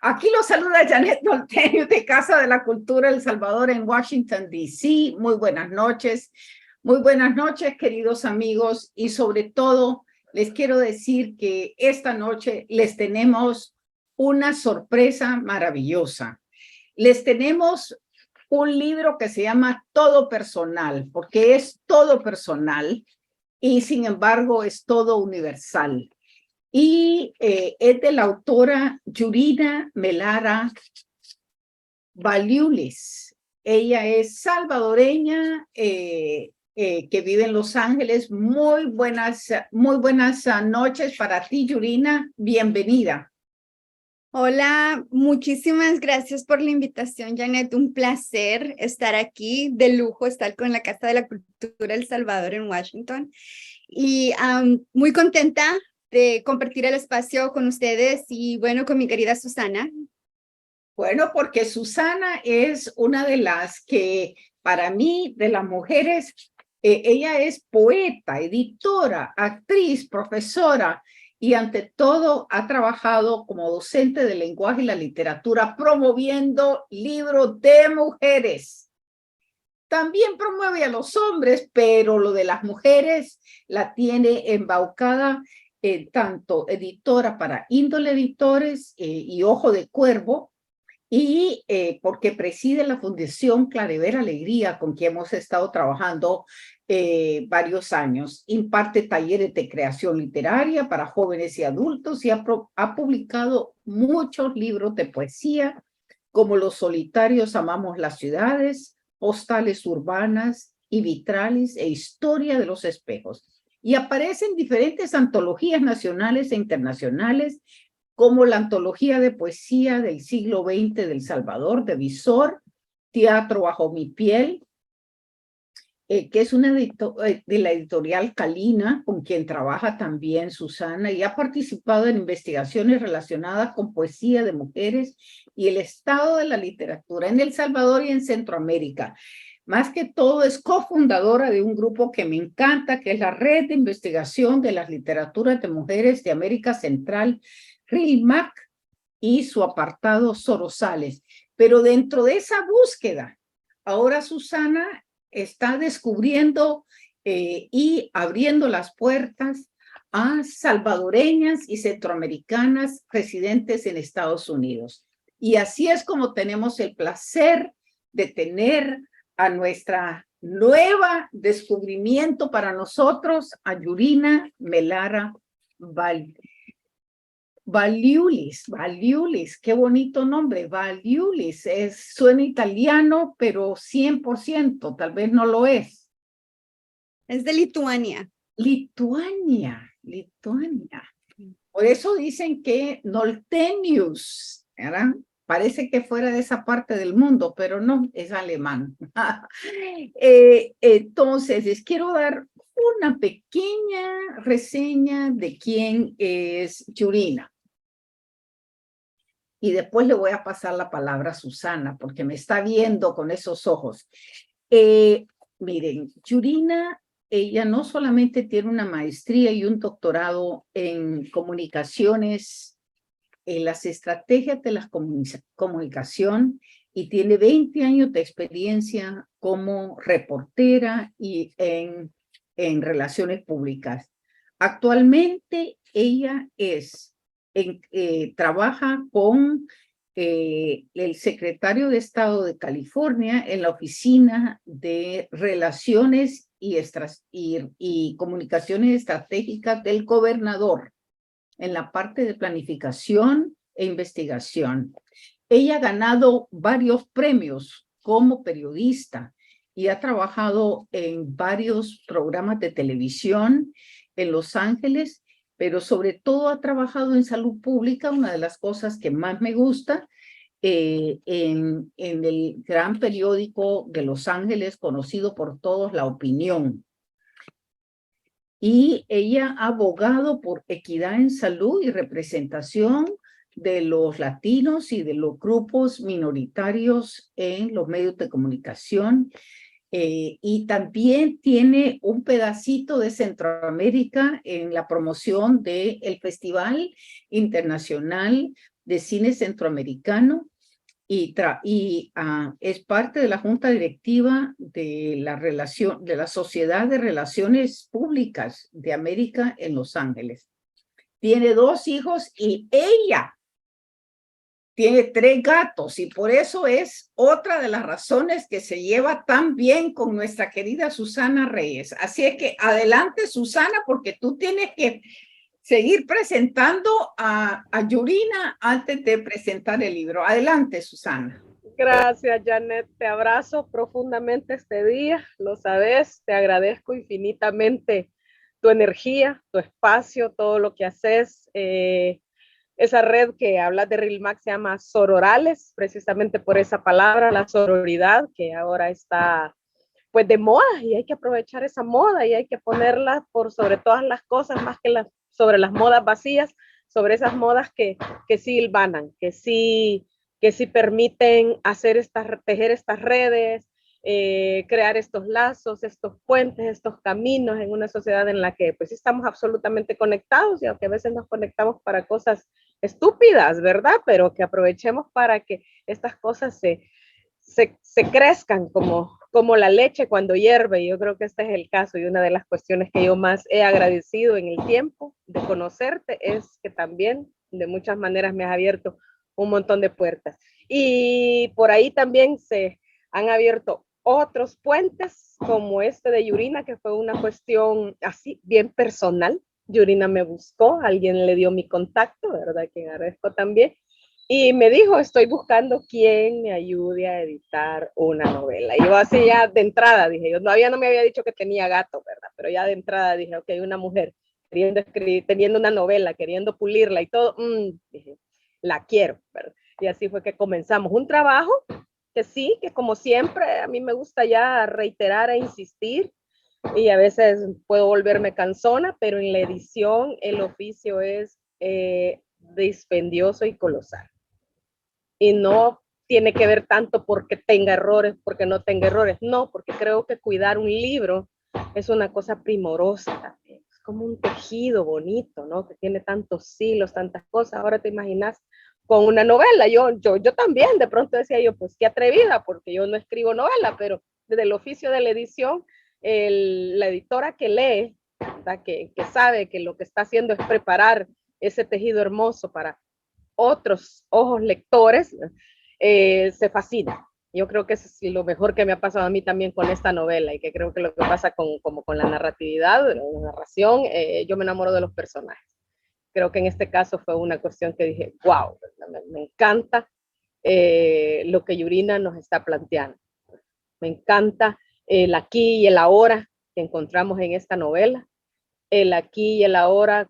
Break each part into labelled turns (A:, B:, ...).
A: Aquí lo saluda Janet Dolterio de Casa de la Cultura El Salvador en Washington, D.C. Muy buenas noches, queridos amigos, y sobre todo les quiero decir que esta noche les tenemos una sorpresa maravillosa. Les tenemos un libro que se llama Todo Personal, porque es todo personal y sin embargo es todo universal. Y es de la autora Yurina Melara Valiulis. Ella es salvadoreña que vive en Los Ángeles. Muy buenas noches para ti, Yurina. Bienvenida.
B: Hola, muchísimas gracias por la invitación, Janet. Un placer estar aquí, de lujo estar con la Casa de la Cultura El Salvador en Washington. Y muy contenta de compartir el espacio con ustedes y bueno, con mi querida Susana.
A: Bueno, porque Susana es una de las que, para mí, de las mujeres, ella es poeta, editora, actriz, profesora y ante todo ha trabajado como docente de lenguaje y la literatura promoviendo libros de mujeres. También promueve a los hombres, pero lo de las mujeres la tiene embaucada, tanto editora para Índole Editores y Ojo de Cuervo, y porque preside la Fundación Clarever Alegría, con quien hemos estado trabajando varios años. Imparte talleres de creación literaria para jóvenes y adultos y ha publicado muchos libros de poesía, como Los solitarios amamos las ciudades, Postales urbanas y vitrales e Historia de los espejos. Y aparece en diferentes antologías nacionales e internacionales, como la antología de poesía del siglo XX del Salvador, de Visor, Teatro bajo mi piel, que es una de la editorial Calina, con quien trabaja también Susana, y ha participado en investigaciones relacionadas con poesía de mujeres y el estado de la literatura en El Salvador y en Centroamérica. Más que todo, es cofundadora de un grupo que me encanta, que es la Red de Investigación de las Literaturas de Mujeres de América Central, RILMAC, y su apartado Sorosales. Pero dentro de esa búsqueda, ahora Susana está descubriendo y abriendo las puertas a salvadoreñas y centroamericanas residentes en Estados Unidos. Y así es como tenemos el placer de tener a nuestra nueva descubrimiento para nosotros, a Yurina Melara Valiulis, qué bonito nombre, Valiulis, suena italiano, pero 100%, tal vez no lo es.
B: Es de Lituania.
A: Lituania. Por eso dicen que Noltenius, ¿verdad? Parece que fuera de esa parte del mundo, pero no, es alemán. Entonces, les quiero dar una pequeña reseña de quién es Yurina. Y después le voy a pasar la palabra a Susana, porque me está viendo con esos ojos. Miren, Yurina, ella no solamente tiene una maestría y un doctorado en comunicaciones, en las estrategias de la comunicación, y tiene 20 años de experiencia como reportera y en relaciones públicas. Actualmente ella trabaja con el secretario de Estado de California en la Oficina de Relaciones y Comunicaciones Estratégicas del Gobernador, en la parte de planificación e investigación. Ella ha ganado varios premios como periodista y ha trabajado en varios programas de televisión en Los Ángeles, pero sobre todo ha trabajado en salud pública, una de las cosas que más me gusta, en el gran periódico de Los Ángeles, conocido por todos, La Opinión. Y ella ha abogado por equidad en salud y representación de los latinos y de los grupos minoritarios en los medios de comunicación. Y también tiene un pedacito de Centroamérica en la promoción del Festival Internacional de Cine Centroamericano y es parte de la junta directiva de la Sociedad de Relaciones Públicas de América en Los Ángeles. Tiene 2 hijos y ella tiene 3 gatos y por eso es otra de las razones que se lleva tan bien con nuestra querida Susana Reyes. Así es que adelante, Susana, porque tú tienes que seguir presentando a Yurina antes de presentar el libro. Adelante, Susana.
C: Gracias, Janet. Te abrazo profundamente este día. Lo sabes, te agradezco infinitamente tu energía, tu espacio, todo lo que haces. Esa red que hablas de RealMax se llama Sororales, precisamente por esa palabra, la sororidad, que ahora está pues de moda y hay que aprovechar esa moda y hay que ponerla por sobre todas las cosas, más que sobre las modas vacías, sobre esas modas que sí hilvanan, que sí permiten tejer estas redes, crear estos lazos, estos puentes, estos caminos en una sociedad en la que pues estamos absolutamente conectados y aunque a veces nos conectamos para cosas estúpidas, ¿verdad? Pero que aprovechemos para que estas cosas se crezcan como la leche cuando hierve. Yo creo que este es el caso y una de las cuestiones que yo más he agradecido en el tiempo de conocerte es que también de muchas maneras me has abierto un montón de puertas. Y por ahí también se han abierto otros puentes como este de Yurina, que fue una cuestión así bien personal. Yurina me buscó, alguien le dio mi contacto, ¿verdad? Que agradezco también. Y me dijo, estoy buscando quien me ayude a editar una novela. Y yo así ya de entrada dije, yo todavía no me había dicho que tenía gato, ¿verdad? Pero ya de entrada dije, ok, una mujer queriendo escribir, teniendo una novela, queriendo pulirla y todo, dije, la quiero, ¿verdad? Y así fue que comenzamos un trabajo que sí, que como siempre, a mí me gusta ya reiterar e insistir y a veces puedo volverme cansona, pero en la edición el oficio es dispendioso y colosal. Y no tiene que ver tanto porque tenga errores, porque no tenga errores, no, porque creo que cuidar un libro es una cosa primorosa también, es como un tejido bonito, ¿no? Que tiene tantos hilos, tantas cosas. Ahora te imaginas con una novela, yo también de pronto decía yo, pues qué atrevida, porque yo no escribo novela, pero desde el oficio de la edición, la editora que lee, que sabe que lo que está haciendo es preparar ese tejido hermoso para otros ojos lectores, se fascina. Yo creo que eso es lo mejor que me ha pasado a mí también con esta novela y que creo que lo que pasa como con la narratividad, la narración, yo me enamoro de los personajes. Creo que en este caso fue una cuestión que dije, wow, me encanta lo que Yurina nos está planteando. Me encanta el aquí y el ahora que encontramos en esta novela, el aquí y el ahora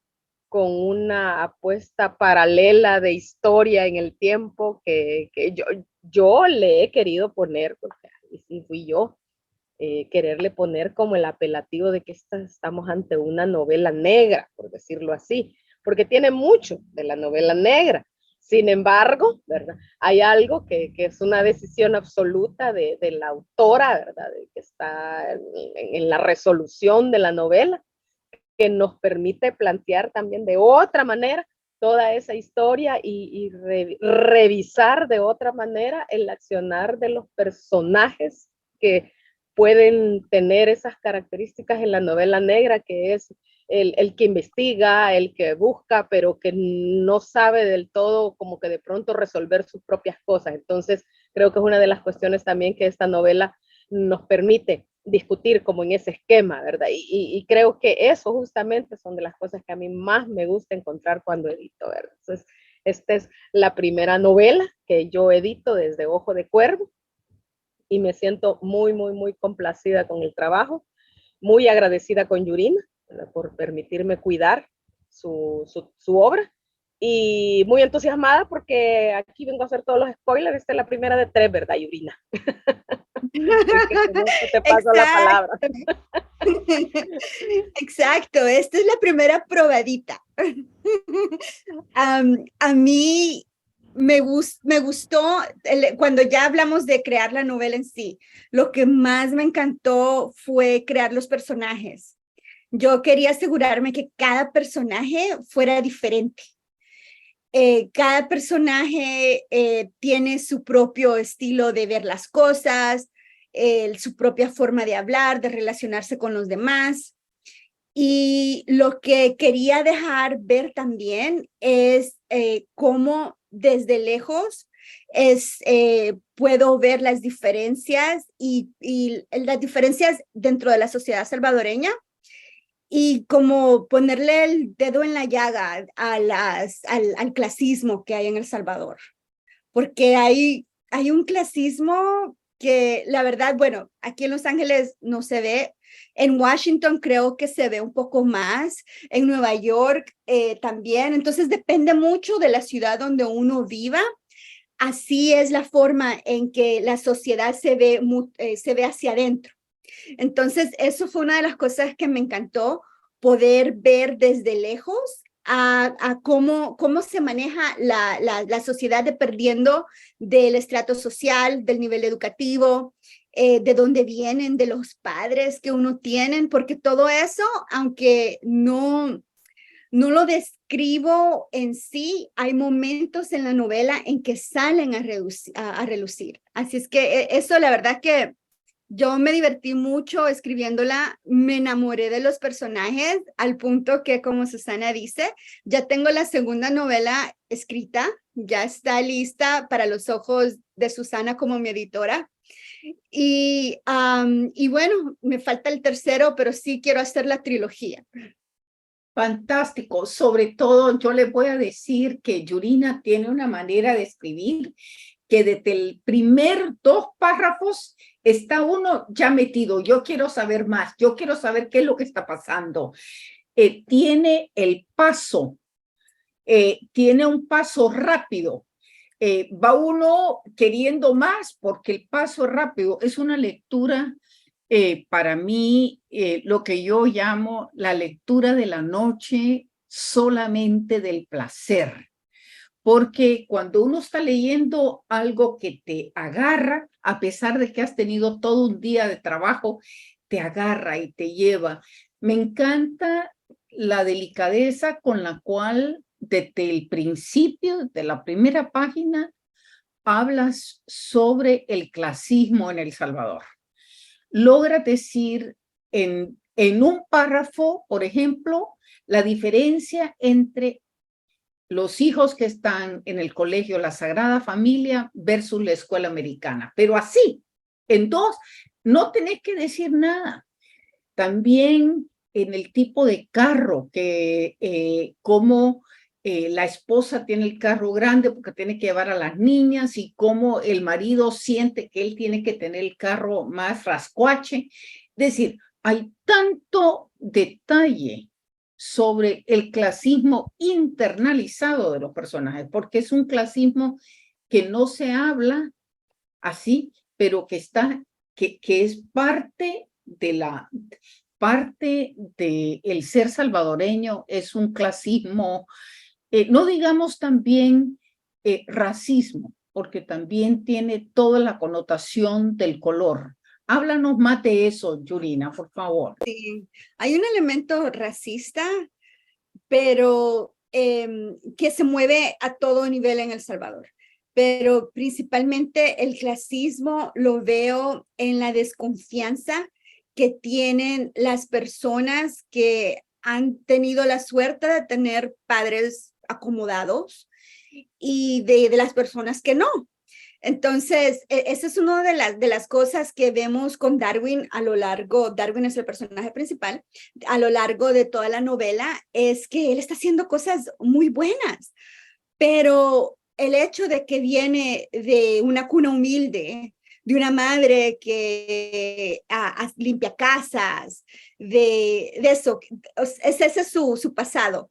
C: con una apuesta paralela de historia en el tiempo que yo le he querido poner, porque sí fui yo, quererle poner como el apelativo de que estamos ante una novela negra, por decirlo así, porque tiene mucho de la novela negra. Sin embargo, ¿verdad? Hay algo que es una decisión absoluta de la autora, ¿verdad? De que está en la resolución de la novela, que nos permite plantear también de otra manera toda esa historia y revisar de otra manera el accionar de los personajes que pueden tener esas características en la novela negra, que es el que investiga, el que busca, pero que no sabe del todo como que de pronto resolver sus propias cosas. Entonces, creo que es una de las cuestiones también que esta novela nos permite discutir como en ese esquema, ¿verdad? Y creo que eso justamente son de las cosas que a mí más me gusta encontrar cuando edito, ¿verdad? Entonces, esta es la primera novela que yo edito desde Ojo de Cuervo y me siento muy, muy, muy complacida con el trabajo, muy agradecida con Yurina, ¿verdad? Por permitirme cuidar su obra y muy entusiasmada porque aquí vengo a hacer todos los spoilers. Esta es la primera de 3, ¿verdad, Yurina? Te paso la palabra.
B: Exacto, esta es la primera probadita. A mí me gustó, cuando ya hablamos de crear la novela en sí, lo que más me encantó fue crear los personajes. Yo quería asegurarme que cada personaje fuera diferente. Cada personaje tiene su propio estilo de ver las cosas, su propia forma de hablar, de relacionarse con los demás. Y lo que quería dejar ver también es cómo desde lejos puedo ver las diferencias y las diferencias dentro de la sociedad salvadoreña y como ponerle el dedo en la llaga al clasismo que hay en El Salvador. Porque hay un clasismo que la verdad, bueno, aquí en Los Ángeles no se ve. En Washington creo que se ve un poco más, en Nueva York también, entonces depende mucho de la ciudad donde uno viva. Así es la forma en que la sociedad se ve hacia adentro. Entonces, eso fue una de las cosas que me encantó, poder ver desde lejos a cómo se maneja la sociedad dependiendo del estrato social, del nivel educativo, de dónde vienen, de los padres que uno tiene, porque todo eso, aunque no lo describo en sí, hay momentos en la novela en que salen a relucir. Así es que eso, la verdad que yo me divertí mucho escribiéndola, me enamoré de los personajes al punto que, como Susana dice, ya tengo la segunda novela escrita, ya está lista para los ojos de Susana como mi editora. Y bueno, me falta el tercero, pero sí quiero hacer la trilogía.
A: Fantástico. Sobre todo, yo les voy a decir que Yurina tiene una manera de escribir que desde el primer 2 párrafos está uno ya metido. Yo quiero saber más, yo quiero saber qué es lo que está pasando. Tiene el paso, tiene un paso rápido. Va uno queriendo más porque el paso es rápido. Es una lectura, para mí, lo que yo llamo la lectura de la noche solamente del placer. Porque cuando uno está leyendo algo que te agarra, a pesar de que has tenido todo un día de trabajo, te agarra y te lleva. Me encanta la delicadeza con la cual desde el principio, de la primera página, hablas sobre el clasismo en El Salvador. Logra decir en un párrafo, por ejemplo, la diferencia entre los hijos que están en el colegio La Sagrada Familia versus la escuela americana. Pero así, en 2, no tenés que decir nada. También en el tipo de carro, cómo la esposa tiene el carro grande porque tiene que llevar a las niñas y cómo el marido siente que él tiene que tener el carro más rascuache. Es decir, hay tanto detalle sobre el clasismo internalizado de los personajes, porque es un clasismo que no se habla así, pero que es parte del ser salvadoreño, es un clasismo, no digamos también racismo, porque también tiene toda la connotación del color. Háblanos más de eso, Yurina, por favor.
B: Sí, hay un elemento racista, pero que se mueve a todo nivel en El Salvador. Pero principalmente el clasismo lo veo en la desconfianza que tienen las personas que han tenido la suerte de tener padres acomodados y de las personas que no. Entonces, esa es una de las cosas que vemos con Darwin a lo largo. Darwin es el personaje principal a lo largo de toda la novela, es que él está haciendo cosas muy buenas, pero el hecho de que viene de una cuna humilde, de una madre que limpia casas, de eso, ese es su pasado.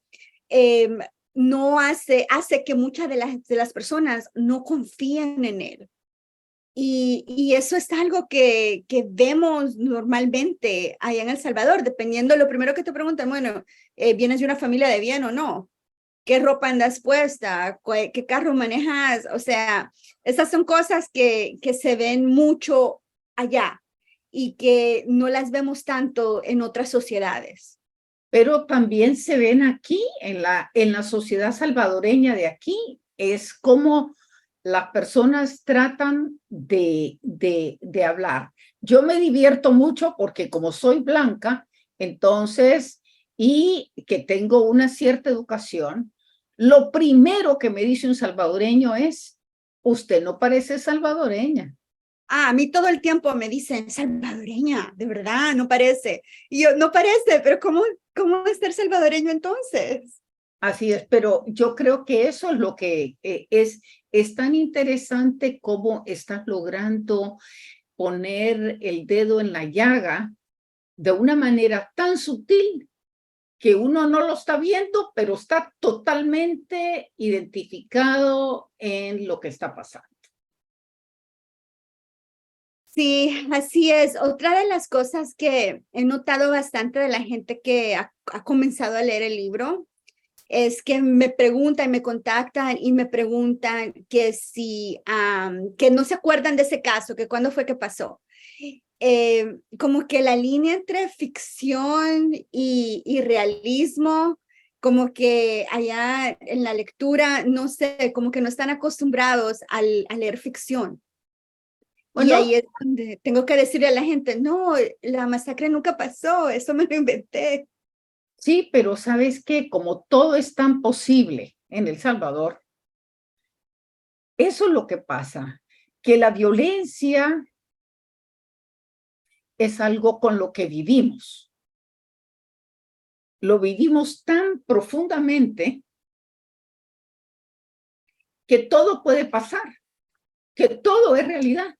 B: No hace que muchas de las personas no confíen en él. Y eso es algo que vemos normalmente allá en El Salvador, dependiendo, lo primero que te preguntan, bueno, ¿vienes de una familia de bien o no? ¿Qué ropa andas puesta? ¿Qué carro manejas? O sea, esas son cosas que se ven mucho allá y que no las vemos tanto en otras sociedades.
A: pero también se ven aquí en la sociedad salvadoreña de aquí, es como las personas tratan de hablar. Yo me divierto mucho porque como soy blanca, entonces, y que tengo una cierta educación, lo primero que me dice un salvadoreño es, usted no parece salvadoreña.
B: Ah, a mí todo el tiempo me dicen, salvadoreña, de verdad, no parece. Y yo, no parece, pero ¿cómo es ser salvadoreño entonces?
A: Así es, pero yo creo que eso es lo que es tan interesante cómo estás logrando poner el dedo en la llaga de una manera tan sutil que uno no lo está viendo, pero está totalmente identificado en lo que está pasando.
B: Sí, así es. Otra de las cosas que he notado bastante de la gente que ha comenzado a leer el libro es que me preguntan, me contactan y me preguntan que si, que no se acuerdan de ese caso, que cuándo fue que pasó. Como que la línea entre ficción y realismo, como que allá en la lectura, no sé, como que no están acostumbrados a leer ficción. Y
A: Bueno,
B: ahí es donde tengo que decirle a la gente, no, la masacre nunca pasó, eso me lo inventé.
A: sí, pero sabes que como todo es tan posible en El Salvador, eso es lo que pasa, que la violencia es algo con lo que vivimos. Lo vivimos tan profundamente que todo puede pasar, que todo es realidad,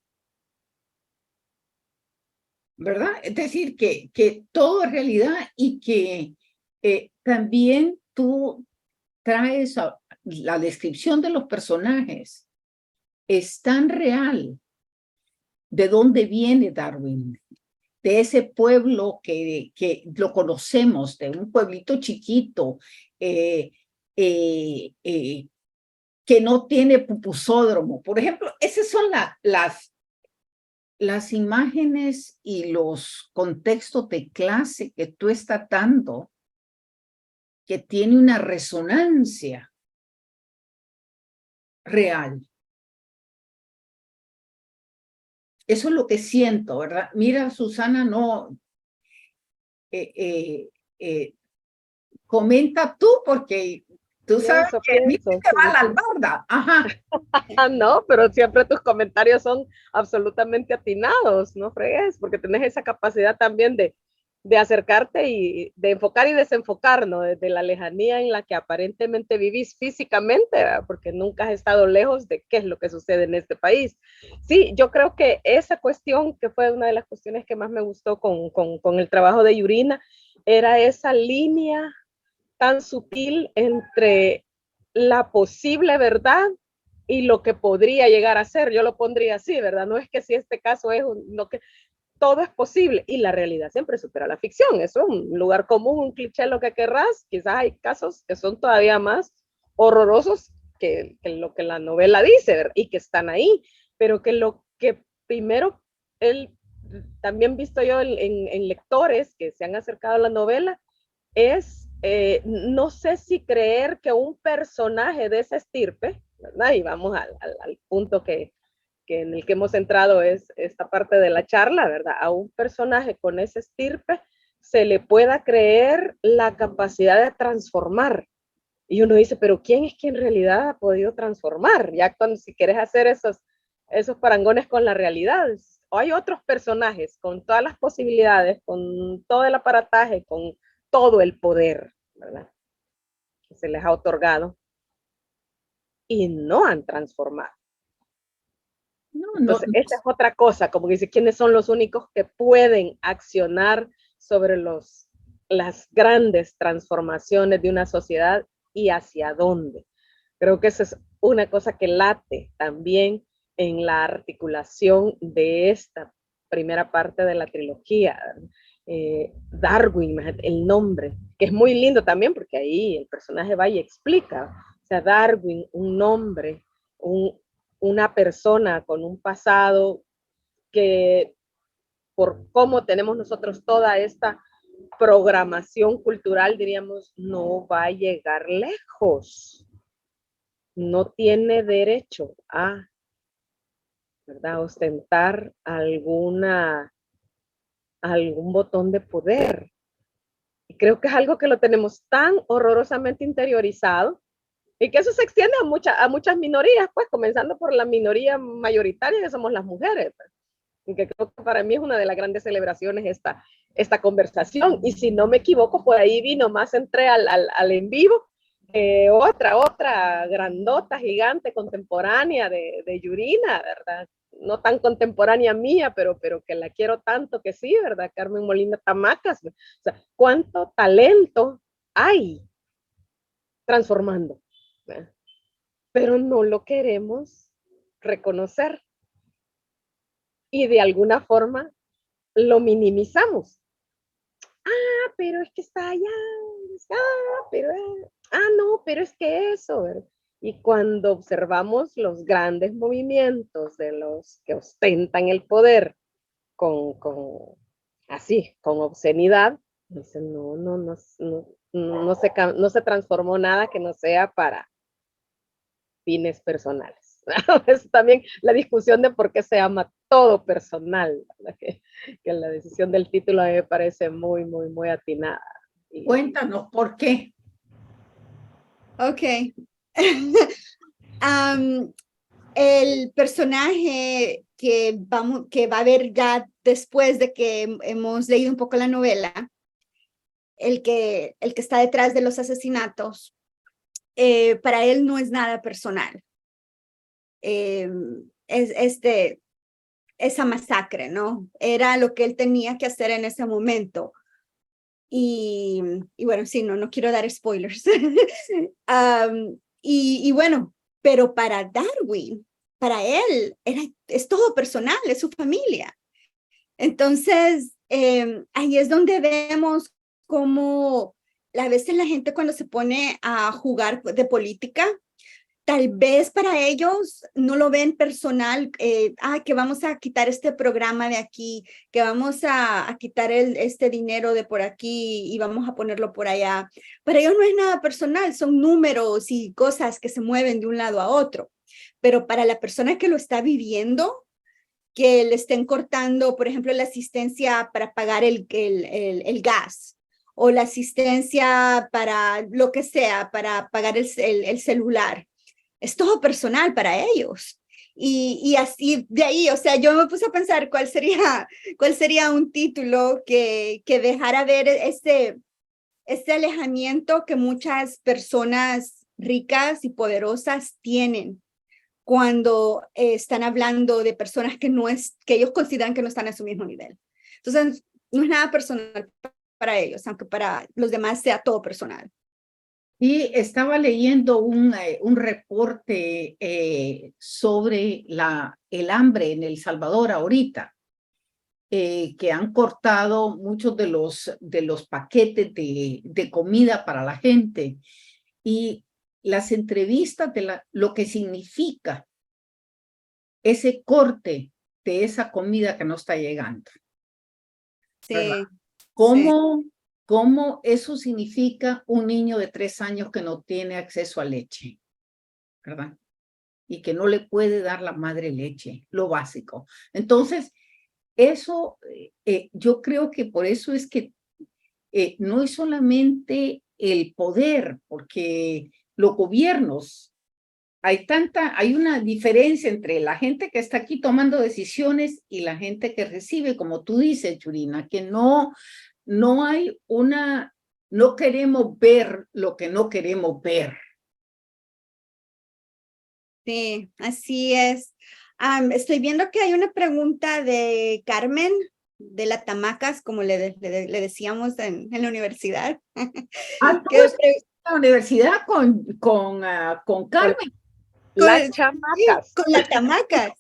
A: ¿verdad? Es decir, que todo es realidad y que también tú traes la descripción de los personajes, es tan real de dónde viene Darwin, de ese pueblo que lo conocemos, de un pueblito chiquito, eh, eh, eh, que no tiene pupusódromo. Por ejemplo, esas son las imágenes y los contextos de clase que tú estás dando, que tiene una resonancia real. Eso es lo que siento, ¿verdad? Mira, Susana, no, eh, eh, eh, comenta tú, porque tú sabes que a mí se
C: Pienso,
A: te va
C: sí,
A: la
C: sí.
A: albarda. Ajá.
C: Ah, no, pero siempre tus comentarios son absolutamente atinados, no fregues, porque tenés esa capacidad también de acercarte y de enfocar y desenfocar, ¿no? Desde la lejanía en la que aparentemente vivís físicamente, ¿verdad? Porque nunca has estado lejos de qué es lo que sucede en este país. Sí, yo creo que esa cuestión, que fue una de las cuestiones que más me gustó con el trabajo de Yurina, era esa línea tan sutil entre la posible verdad y lo que podría llegar a ser. Yo lo pondría así, ¿verdad? No es que si este caso es lo que todo es posible y la realidad siempre supera la ficción. Eso es un lugar común, un cliché, lo que querrás. Quizás hay casos que son todavía más horrorosos que lo que la novela dice, ¿verdad? Y que están ahí, pero que lo que primero él también visto yo en lectores que se han acercado a la novela es, no sé si creer que un personaje de esa estirpe, ¿verdad? Y vamos al punto que en el que hemos entrado es esta parte de la charla, ¿verdad? A un personaje con esa estirpe se le pueda creer la capacidad de transformar. Y uno dice, pero ¿quién es que en realidad ha podido transformar? Ya cuando si quieres hacer esos parangones con la realidad, o hay otros personajes con todas las posibilidades, con todo el aparataje, con todo el poder, ¿verdad? Que se les ha otorgado y no han transformado.
A: No, no,
C: Entonces, esa es otra cosa, como dice, ¿quiénes son los únicos que pueden accionar sobre las grandes transformaciones de una sociedad y hacia dónde? Creo que esa es una cosa que late también en la articulación de esta primera parte de la trilogía. Darwin, el nombre, que es muy lindo también porque ahí el personaje va y explica, o sea, Darwin, un nombre, una persona con un pasado que por cómo tenemos nosotros toda esta programación cultural, diríamos, no va a llegar lejos. No tiene derecho a, ¿verdad?, ostentar algún botón de poder. Y creo que es algo que lo tenemos tan horrorosamente interiorizado y que eso se extiende a muchas minorías, pues comenzando por la minoría mayoritaria que somos las mujeres. Pues. Y que creo que para mí es una de las grandes celebraciones esta conversación. Y si no me equivoco, por ahí vino más, entré al en vivo, otra grandota, gigante, contemporánea de Yurina, ¿verdad? No tan contemporánea mía, pero que la quiero tanto que sí, ¿verdad? Carmen Molina Tamacas. O sea, cuánto talento hay transformando, ¿verdad? Pero no lo queremos reconocer y de alguna forma lo minimizamos. Ah, pero es que está allá, no, pero es que eso, ¿verdad? Y cuando observamos los grandes movimientos de los que ostentan el poder con obscenidad, dicen, no se transformó nada que no sea para fines personales. Es también la discusión de por qué se llama todo personal, que la decisión del título a mí me parece muy, muy, muy atinada.
A: Cuéntanos por qué.
B: Ok. El personaje que va a ver ya después de que hemos leído un poco la novela, el que está detrás de los asesinatos, para él no es nada personal. Esa masacre, ¿no? Era lo que él tenía que hacer en ese momento. Y bueno, sí, no quiero dar spoilers. Y bueno, pero para Darwin, para él, es todo personal, es su familia. Entonces, ahí es donde vemos cómo a veces la gente cuando se pone a jugar de política, tal vez para ellos no lo ven personal, que vamos a quitar este programa de aquí, que vamos a quitar este dinero de por aquí y vamos a ponerlo por allá. Para ellos no es nada personal, son números y cosas que se mueven de un lado a otro. Pero para la persona que lo está viviendo, que le estén cortando, por ejemplo, la asistencia para pagar el gas o la asistencia para lo que sea, para pagar el celular. Es todo personal para ellos. Y así de ahí, o sea, yo me puse a pensar cuál sería un título que dejara ver este alejamiento que muchas personas ricas y poderosas tienen cuando están hablando de personas que ellos consideran que no están a su mismo nivel. Entonces, no es nada personal para ellos, aunque para los demás sea todo personal.
A: Y estaba leyendo un reporte sobre el hambre en El Salvador ahorita, que han cortado muchos de los paquetes de comida para la gente. Y las entrevistas de lo que significa ese corte de esa comida que no está llegando.
B: Sí.
A: ¿Cómo eso significa un niño de 3 años que no tiene acceso a leche? ¿Verdad? Y que no le puede dar la madre leche, lo básico. Entonces, eso, yo creo que por eso es que no es solamente el poder, porque los gobiernos, hay una diferencia entre la gente que está aquí tomando decisiones y la gente que recibe, como tú dices, Yurina, que no hay no queremos ver lo que no queremos ver.
B: Sí, así es. Estoy viendo que hay una pregunta de Carmen de la Tamacas, como le decíamos en la universidad.
A: Tú estás en la universidad con Carmen.
C: Las chamacas.
B: Con la Tamacas.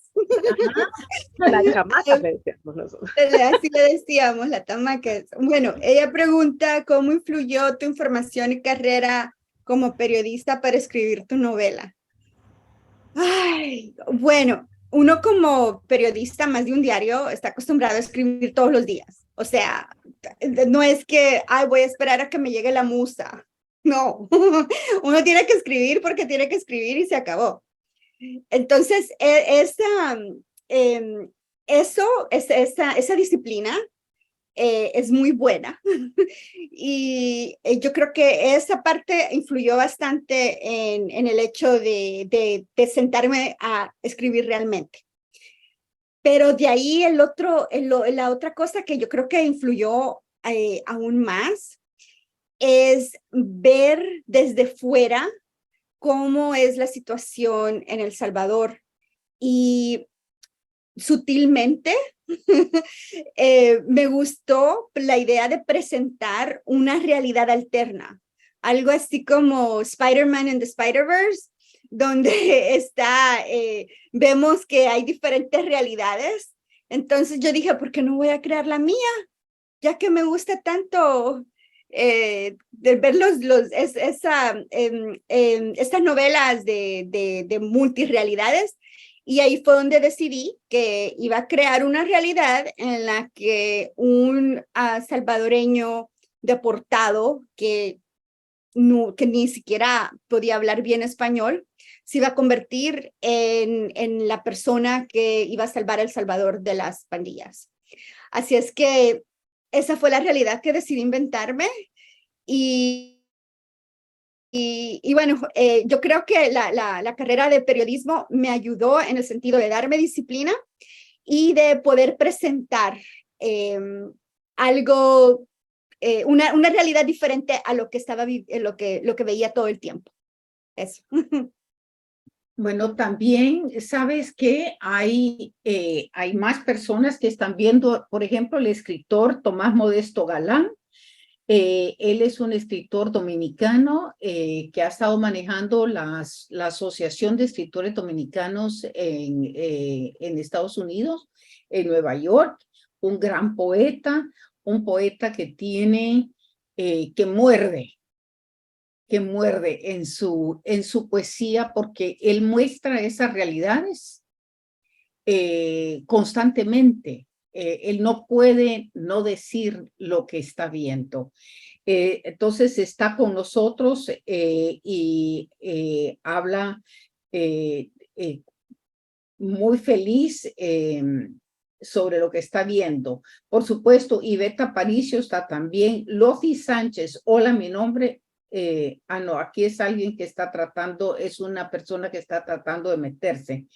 C: Las chamacas le decíamos nosotros.
B: Así le decíamos, la Tamacas. Bueno, ella pregunta cómo influyó tu información y carrera como periodista para escribir tu novela. Ay, bueno, uno como periodista más de un diario está acostumbrado a escribir todos los días. O sea, no es que, ay, voy a esperar a que me llegue la musa. No, uno tiene que escribir porque tiene que escribir y se acabó. Entonces, esa disciplina es muy buena y yo creo que esa parte influyó bastante en el hecho de sentarme a escribir realmente. Pero de ahí la otra cosa que yo creo que influyó aún más es ver desde fuera cómo es la situación en El Salvador y sutilmente me gustó la idea de presentar una realidad alterna, algo así como Spider-Man and the Spider-Verse, donde vemos que hay diferentes realidades. Entonces yo dije, ¿por qué no voy a crear la mía? Ya que me gusta tanto de ver estas novelas de multirrealidades. Y ahí fue donde decidí que iba a crear una realidad en la que un salvadoreño deportado que ni siquiera podía hablar bien español, se iba a convertir en la persona que iba a salvar a El Salvador de las pandillas. Así es que esa fue la realidad que decidí inventarme y bueno, yo creo que la carrera de periodismo me ayudó en el sentido de darme disciplina y de poder presentar algo, una realidad diferente a lo que lo que veía todo el tiempo. Eso.
A: Bueno, también sabes que hay más personas que están viendo, por ejemplo, el escritor Tomás Modesto Galán. Él es un escritor dominicano que ha estado manejando la Asociación de Escritores Dominicanos en Estados Unidos, en Nueva York, un gran poeta, un poeta que muerde en su poesía porque él muestra esas realidades constantemente. Él no puede no decir lo que está viendo. Entonces está con nosotros y habla muy feliz sobre lo que está viendo. Por supuesto, Iveta Aparicio está también. Lofi Sánchez, hola, mi nombre. No, aquí es alguien que está tratando, es una persona que está tratando de meterse.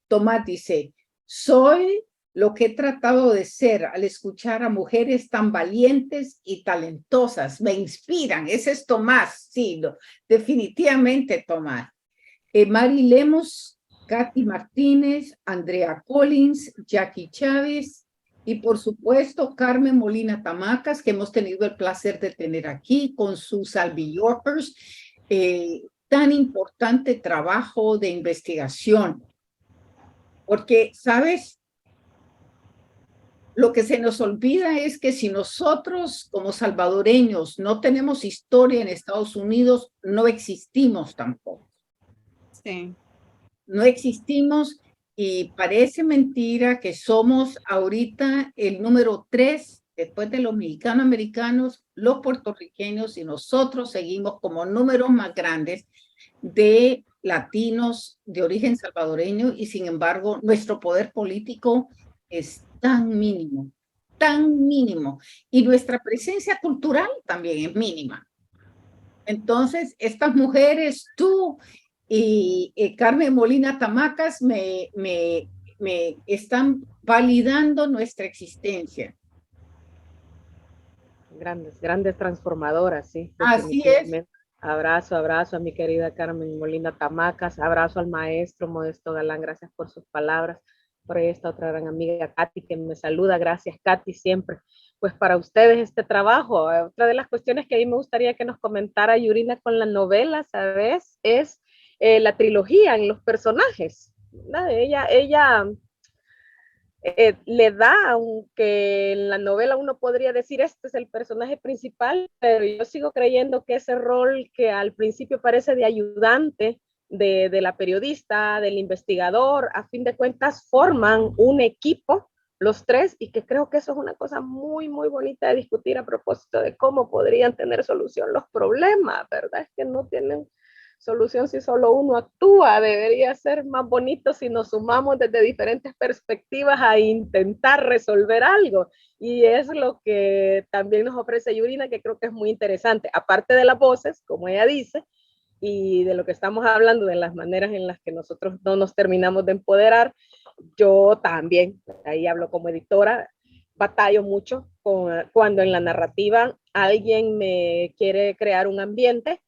A: Tomás dice, soy lo que he tratado de ser al escuchar a mujeres tan valientes y talentosas. Me inspiran. Ese es Tomás, sí, definitivamente Tomás. Mari Lemos, Katy Martínez, Andrea Collins, Jackie Chávez y por supuesto Carmen Molina Tamacas, que hemos tenido el placer de tener aquí con sus Yorkers. Tan importante trabajo de investigación. Porque, ¿sabes? Lo que se nos olvida es que si nosotros como salvadoreños no tenemos historia en Estados Unidos, no existimos tampoco.
B: Sí.
A: No existimos y parece mentira que somos ahorita el número 3, después de los mexicano-americanos, los puertorriqueños y nosotros seguimos como números más grandes de latinos de origen salvadoreño y sin embargo nuestro poder político es tan mínimo y nuestra presencia cultural también es mínima. Entonces, estas mujeres, tú y Carmen Molina Tamacas me están validando nuestra existencia.
C: Grandes transformadoras, sí.
A: Así es.
C: Abrazo a mi querida Carmen Molina Tamacas, abrazo al maestro Modesto Galán, gracias por sus palabras. Por ahí está otra gran amiga, Katy, que me saluda, gracias Katy, siempre. Pues para ustedes este trabajo, otra de las cuestiones que a mí me gustaría que nos comentara Yurina con la novela, ¿sabes? Es la trilogía en los personajes. Ella le da, aunque en la novela uno podría decir este es el personaje principal, pero yo sigo creyendo que ese rol que al principio parece de ayudante de la periodista, del investigador, a fin de cuentas forman un equipo los tres, y que creo que eso es una cosa muy, muy bonita de discutir a propósito de cómo podrían tener solución los problemas, ¿verdad? Es que no tienen solución si solo uno actúa. Debería ser más bonito si nos sumamos desde diferentes perspectivas a intentar resolver algo. Y es lo que también nos ofrece Yurina, que creo que es muy interesante. Aparte de las voces, como ella dice, y de lo que estamos hablando, de las maneras en las que nosotros no nos terminamos de empoderar, yo también, ahí hablo como editora, batallo mucho cuando en la narrativa alguien me quiere crear un ambiente,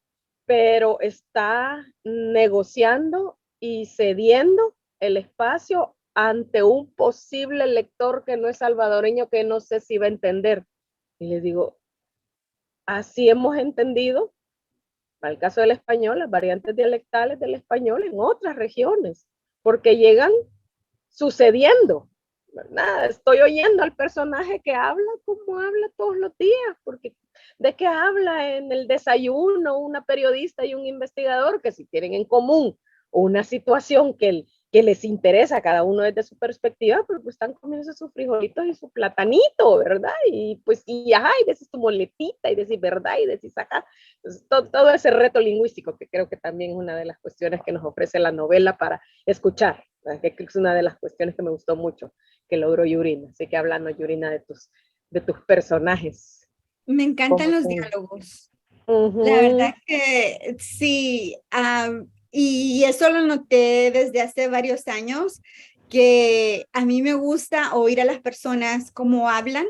C: pero está negociando y cediendo el espacio ante un posible lector que no es salvadoreño, que no sé si va a entender. Y les digo, así hemos entendido, para el caso del español, las variantes dialectales del español en otras regiones, porque llegan sucediendo, ¿verdad? Estoy oyendo al personaje que habla como habla todos los días, porque de qué habla en el desayuno una periodista y un investigador, que si tienen en común una situación que les interesa a cada uno desde su perspectiva, pues están comiendo sus frijolitos y su platanito, ¿verdad? Y pues, y ajá, y decís tu moletita, y decís verdad, y decís acá. Entonces, todo ese reto lingüístico, que creo que también es una de las cuestiones que nos ofrece la novela para escuchar, ¿verdad? Que es una de las cuestiones que me gustó mucho, que logró Yurina. Así que hablando, Yurina, de tus personajes.
B: Me encantan los diálogos. La verdad que sí, y eso lo noté desde hace varios años, que a mí me gusta oír a las personas cómo hablan.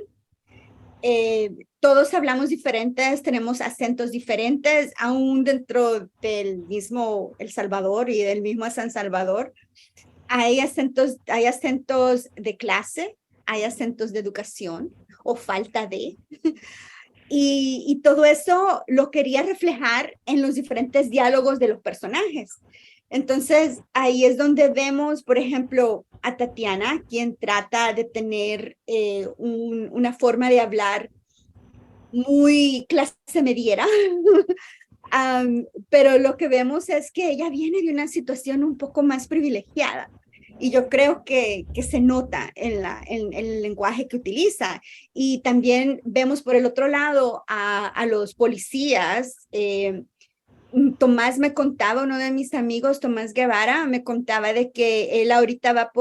B: Todos hablamos diferentes, tenemos acentos diferentes, aún dentro del mismo El Salvador y del mismo San Salvador. Hay acentos de clase, hay acentos de educación o falta de. Y todo eso lo quería reflejar en los diferentes diálogos de los personajes. Entonces, ahí es donde vemos, por ejemplo, a Tatiana, quien trata de tener una forma de hablar muy clase mediera, pero lo que vemos es que ella viene de una situación un poco más privilegiada. Y yo creo que se nota en el lenguaje que utiliza. Y también vemos por el otro lado a los policías. Tomás me contaba, uno de mis amigos, Tomás Guevara, me contaba de que él ahorita va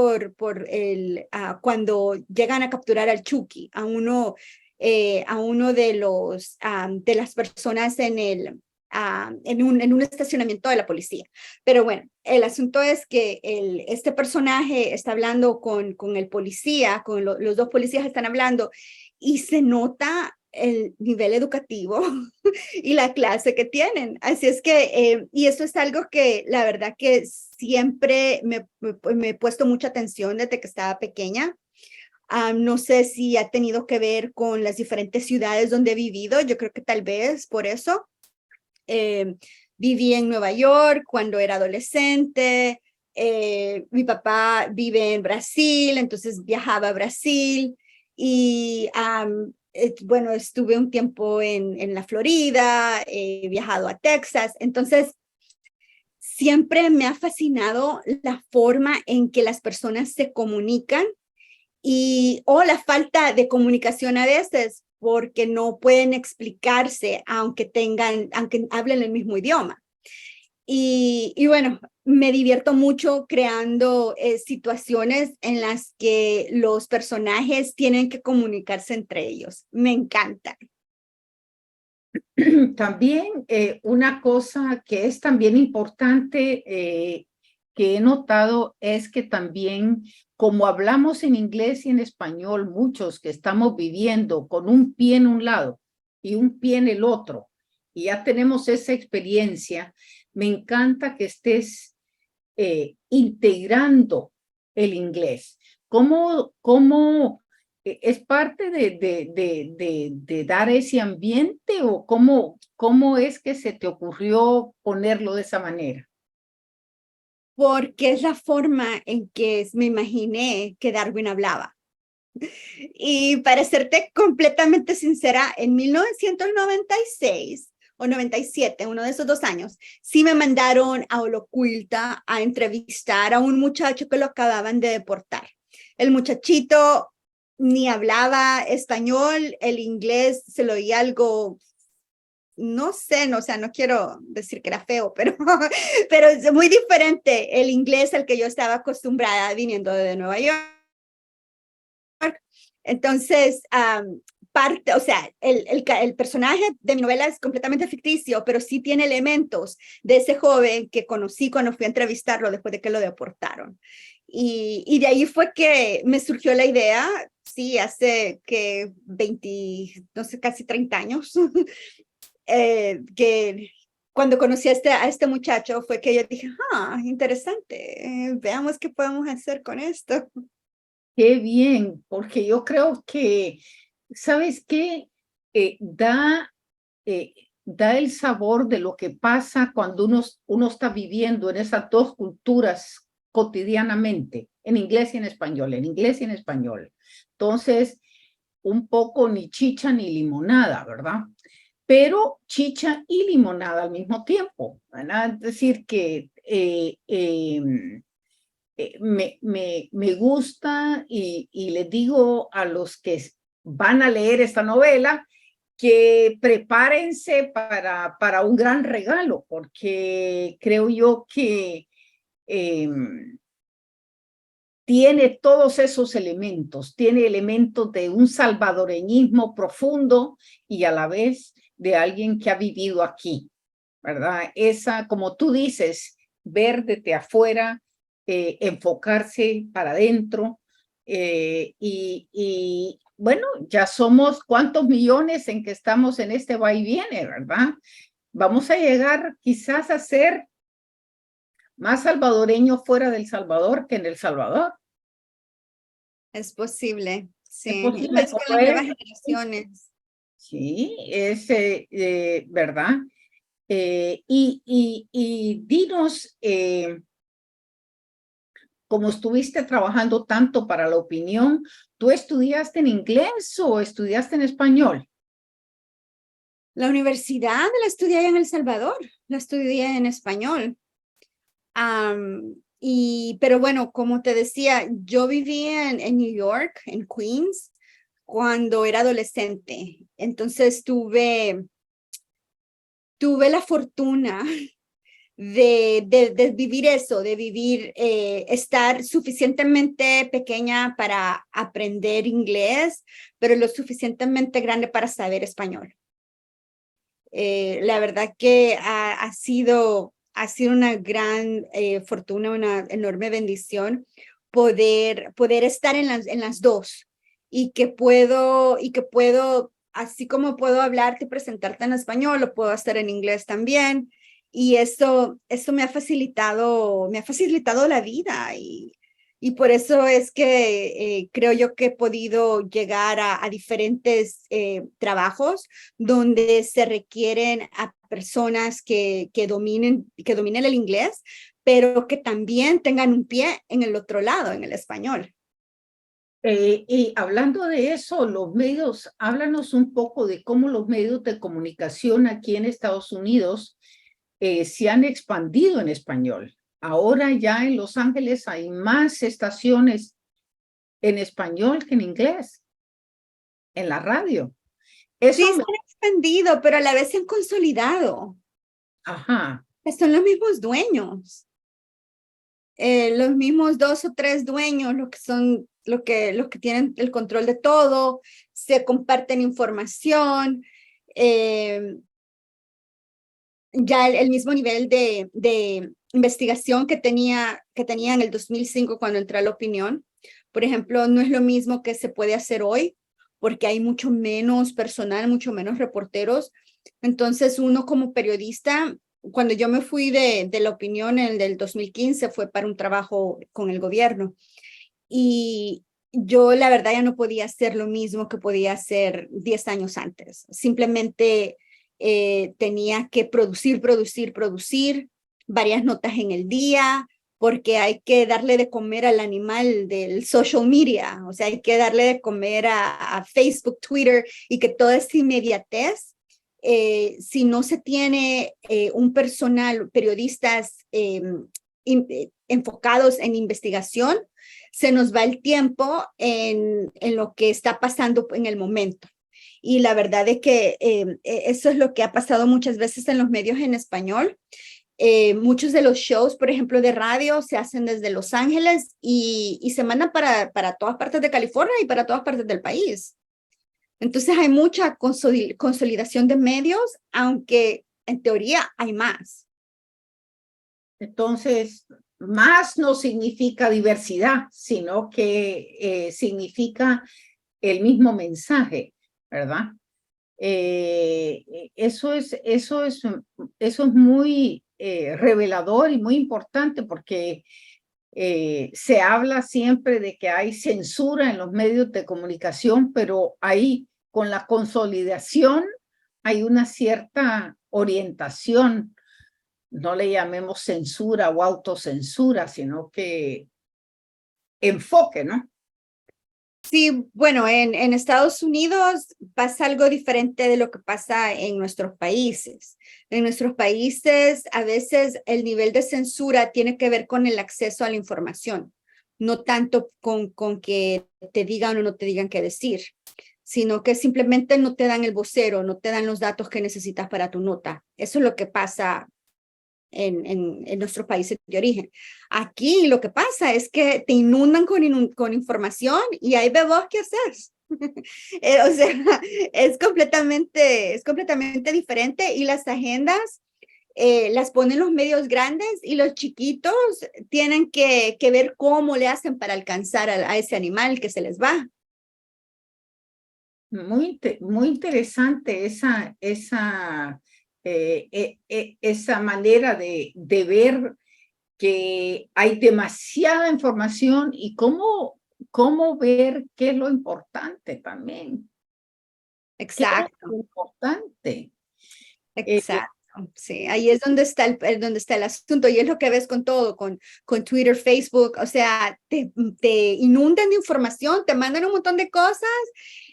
B: cuando llegan a capturar al Chucky, a uno de las personas en un estacionamiento de la policía. Pero bueno, el asunto es que este personaje está hablando con el policía, los dos policías están hablando, y se nota el nivel educativo y la clase que tienen. Así es que, y esto es algo que la verdad que siempre me he puesto mucha atención desde que estaba pequeña. No sé si ha tenido que ver con las diferentes ciudades donde he vivido. Yo creo que tal vez por eso. Viví en Nueva York cuando era adolescente. Mi papá vive en Brasil, entonces viajaba a Brasil. Y bueno, estuve un tiempo en la Florida, he viajado a Texas. Entonces, siempre me ha fascinado la forma en que las personas se comunican o la falta de comunicación a veces, porque no pueden explicarse aunque hablen el mismo idioma. Y bueno, me divierto mucho creando situaciones en las que los personajes tienen que comunicarse entre ellos. Me encanta.
A: También una cosa que es también importante que he notado es que también, como hablamos en inglés y en español, muchos que estamos viviendo con un pie en un lado y un pie en el otro, y ya tenemos esa experiencia, me encanta que estés integrando el inglés. ¿Cómo es parte de dar ese ambiente o cómo es que se te ocurrió ponerlo de esa manera?
B: Porque es la forma en que me imaginé que Darwin hablaba. Y para serte completamente sincera, en 1996, o 97, uno de esos 2 años, sí me mandaron a Holocuilta a entrevistar a un muchacho que lo acababan de deportar. El muchachito ni hablaba español, el inglés se lo oía algo, no sé, no, o sea, no quiero decir que era feo, pero, pero es muy diferente el inglés al que yo estaba acostumbrada viniendo de Nueva York. Entonces, parte, o sea, el personaje de mi novela es completamente ficticio, pero sí tiene elementos de ese joven que conocí cuando fui a entrevistarlo después de que lo deportaron. Y de ahí fue que me surgió la idea, sí, hace que 20, no sé, casi 30 años, que cuando conocí a este muchacho fue que yo dije, interesante, veamos qué podemos hacer con esto.
A: Qué bien, porque yo creo que, ¿sabes qué? Da el sabor de lo que pasa cuando uno está viviendo en esas dos culturas cotidianamente, en inglés y en español, en inglés y en español. Entonces, un poco ni chicha ni limonada, ¿verdad? Pero chicha y limonada al mismo tiempo, ¿verdad? Es decir, que me gusta y les digo a los que van a leer esta novela que prepárense para un gran regalo, porque creo yo que tiene todos esos elementos, tiene elementos de un salvadoreñismo profundo y a la vez de alguien que ha vivido aquí, ¿verdad? Esa, como tú dices, ver desde afuera, enfocarse para adentro y bueno, ya somos cuántos millones en que estamos en este va y viene, ¿verdad? Vamos a llegar quizás a ser más salvadoreños fuera del Salvador que en El Salvador.
B: Es posible,
A: Es
B: sí, y
A: posible
B: más con
A: como
B: las nuevas
A: es.
B: generaciones.
A: Sí, es verdad. Y dinos, como estuviste trabajando tanto para la opinión, ¿tú estudiaste en inglés o estudiaste en español?
B: La universidad la estudié allá en El Salvador, la estudié en español. Pero bueno, como te decía, yo vivía en New York, en Queens, cuando era adolescente. Entonces tuve la fortuna de vivir eso, de vivir, estar suficientemente pequeña para aprender inglés, pero lo suficientemente grande para saber español. La verdad que ha sido una gran fortuna, una enorme bendición poder estar en las dos y que puedo, así como puedo hablarte y presentarte en español, lo puedo hacer en inglés también. Y eso me ha facilitado la vida y por eso es que creo yo que he podido llegar a diferentes trabajos donde se requieren a personas que dominen el inglés, pero que también tengan un pie en el otro lado, en el español.
A: Y hablando de eso, los medios, háblanos un poco de cómo los medios de comunicación aquí en Estados Unidos se han expandido en español. Ahora ya en Los Ángeles hay más estaciones en español que en inglés, en la radio.
B: Sí,
A: Eso
B: se
A: me...
B: han expandido, pero a la vez se han consolidado.
A: Ajá.
B: Son los mismos dueños. Los mismos 2 o 3 dueños, los que tienen el control de todo, se comparten información, ya el mismo nivel de investigación que tenía en el 2005 cuando entré a La Opinión. Por ejemplo, no es lo mismo que se puede hacer hoy, porque hay mucho menos personal, mucho menos reporteros. Entonces, uno como periodista, cuando yo me fui de La Opinión en el del 2015, fue para un trabajo con el gobierno. Y yo, la verdad, ya no podía hacer lo mismo que podía hacer 10 años antes. Simplemente tenía que producir varias notas en el día, porque hay que darle de comer al animal del social media, o sea, hay que darle de comer a Facebook, Twitter, y que toda esa inmediatez si no se tiene un personal, periodistas enfocados en investigación, se nos va el tiempo en lo que está pasando en el momento. Y la verdad es que eso es lo que ha pasado muchas veces en los medios en español. Muchos de los shows, por ejemplo, de radio se hacen desde Los Ángeles y se mandan para todas partes de California y para todas partes del país. Entonces hay mucha consolidación de medios, aunque en teoría hay más.
A: Entonces, más no significa diversidad, sino que significa el mismo mensaje, ¿verdad? Eso es muy revelador y muy importante porque se habla siempre de que hay censura en los medios de comunicación, pero ahí con la consolidación hay una cierta orientación, no le llamemos censura o autocensura, sino que enfoque, ¿no?
B: Sí, bueno, en Estados Unidos pasa algo diferente de lo que pasa en nuestros países. En nuestros países, a veces el nivel de censura tiene que ver con el acceso a la información, no tanto con que te digan o no te digan qué decir, sino que simplemente no te dan el vocero, no te dan los datos que necesitas para tu nota. Eso es lo que pasa en nuestros países de origen. Aquí lo que pasa es que te inundan con información y ahí ves vos qué haces. O sea, es completamente diferente y las agendas las ponen los medios grandes y los chiquitos tienen que ver cómo le hacen para alcanzar a ese animal que se les va.
A: Muy interesante esa manera de ver que hay demasiada información y cómo ver qué es lo importante también.
B: Exacto.
A: ¿Qué es lo importante?
B: Exacto. Sí, ahí es donde está donde está el asunto y es lo que ves con todo, con Twitter, Facebook, o sea, te inundan de información, te mandan un montón de cosas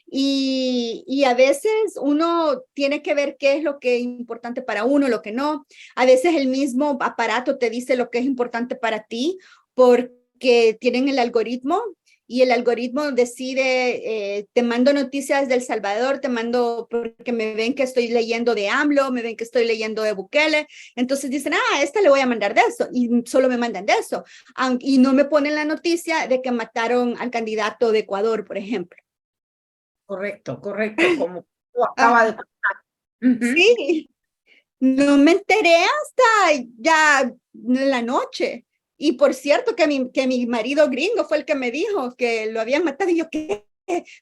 B: y a veces uno tiene que ver qué es lo que es importante para uno, lo que no. A veces el mismo aparato te dice lo que es importante para ti porque tienen el algoritmo y el algoritmo decide, te mando noticias de El Salvador, te mando porque me ven que estoy leyendo de AMLO, me ven que estoy leyendo de Bukele, entonces dicen, esta le voy a mandar de eso, y solo me mandan de eso, y no me ponen la noticia de que mataron al candidato de Ecuador, por ejemplo.
A: Correcto, como acaba de pasar.
B: Sí, no me enteré hasta ya en la noche. Y por cierto que mi marido gringo fue el que me dijo que lo habían matado y yo, ¿qué?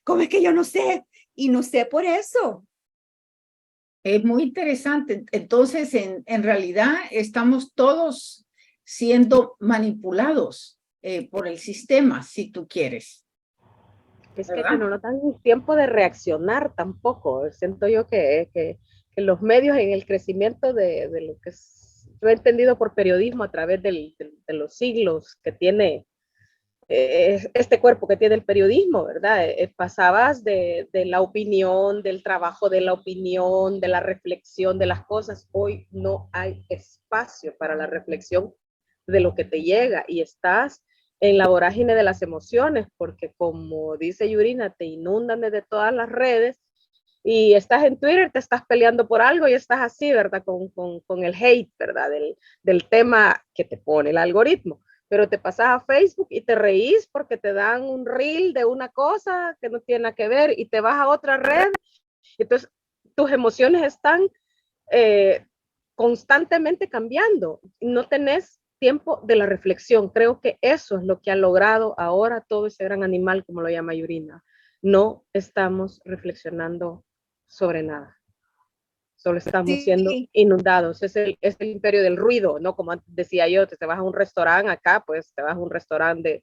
B: ¿Cómo es que yo no sé? Y no sé por eso.
A: Es muy interesante. Entonces, en realidad, estamos todos siendo manipulados por el sistema, si tú quieres.
C: Es
A: ¿Verdad?
C: que no nos dan tiempo de reaccionar tampoco. Siento yo que los medios en el crecimiento de lo que yo he entendido por periodismo a través de los siglos que tiene este cuerpo que tiene el periodismo, ¿verdad? Pasabas de la opinión, del trabajo de la opinión, de la reflexión de las cosas. Hoy no hay espacio para la reflexión de lo que te llega y estás en la vorágine de las emociones, porque como dice Yurina, te inundan desde todas las redes y estás en Twitter, te estás peleando por algo y estás así, ¿verdad? Con el hate, ¿verdad? Del tema que te pone el algoritmo. Pero te pasas a Facebook y te reís porque te dan un reel de una cosa que no tiene nada que ver y te vas a otra red. Entonces, tus emociones están constantemente cambiando. No tenés tiempo de la reflexión. Creo que eso es lo que ha logrado ahora todo ese gran animal, como lo llama Yurina. No estamos reflexionando sobre nada. Solo estamos siendo
B: Sí.
C: inundados. Es el imperio del ruido, ¿no? Como antes decía yo, te vas a un restaurante acá, pues te vas a un restaurante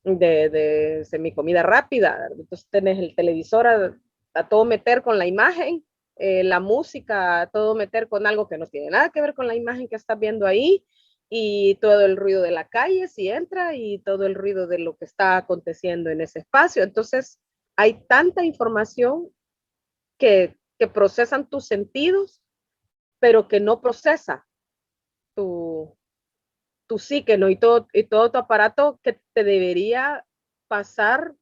C: de semicomida rápida. Entonces tenés el televisor a todo meter con la imagen, la música a todo meter con algo que no tiene nada que ver con la imagen que estás viendo ahí, y todo el ruido de la calle si entra y todo el ruido de lo que está aconteciendo en ese espacio. Entonces hay tanta información que que procesan tus sentidos, pero que no procesa tu psique, ¿no? Y todo tu aparato que te debería pasar